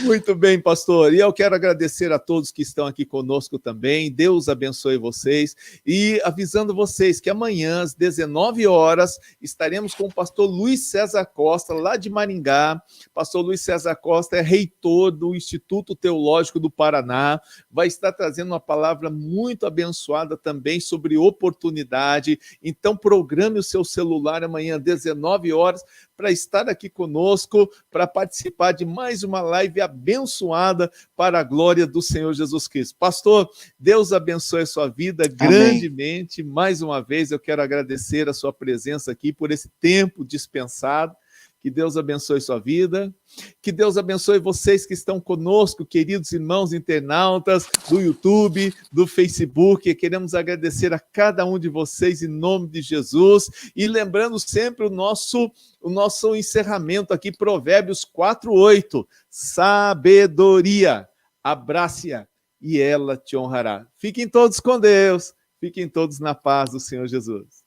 Muito bem, pastor, e eu quero agradecer a todos que estão aqui conosco também, Deus abençoe vocês, e avisando vocês que amanhã, às 19 horas, estaremos com o pastor Luiz César Costa, lá de Maringá. Pastor Luiz César Costa é reitor do Instituto Teológico do Paraná, vai estar trazendo uma palavra muito abençoada também sobre oportunidade, então programe o seu celular amanhã, às 19 horas, para estar aqui conosco, para participar de mais uma live abençoada para a glória do Senhor Jesus Cristo. Pastor, Deus abençoe a sua vida grandemente. Amém. Mais uma vez eu quero agradecer a sua presença aqui por esse tempo dispensado. Que Deus abençoe sua vida, que Deus abençoe vocês que estão conosco, queridos irmãos internautas do YouTube, do Facebook. Queremos agradecer a cada um de vocês em nome de Jesus e lembrando sempre o nosso encerramento aqui, Provérbios 4:8, sabedoria, abrace-a e ela te honrará. Fiquem todos com Deus, fiquem todos na paz do Senhor Jesus.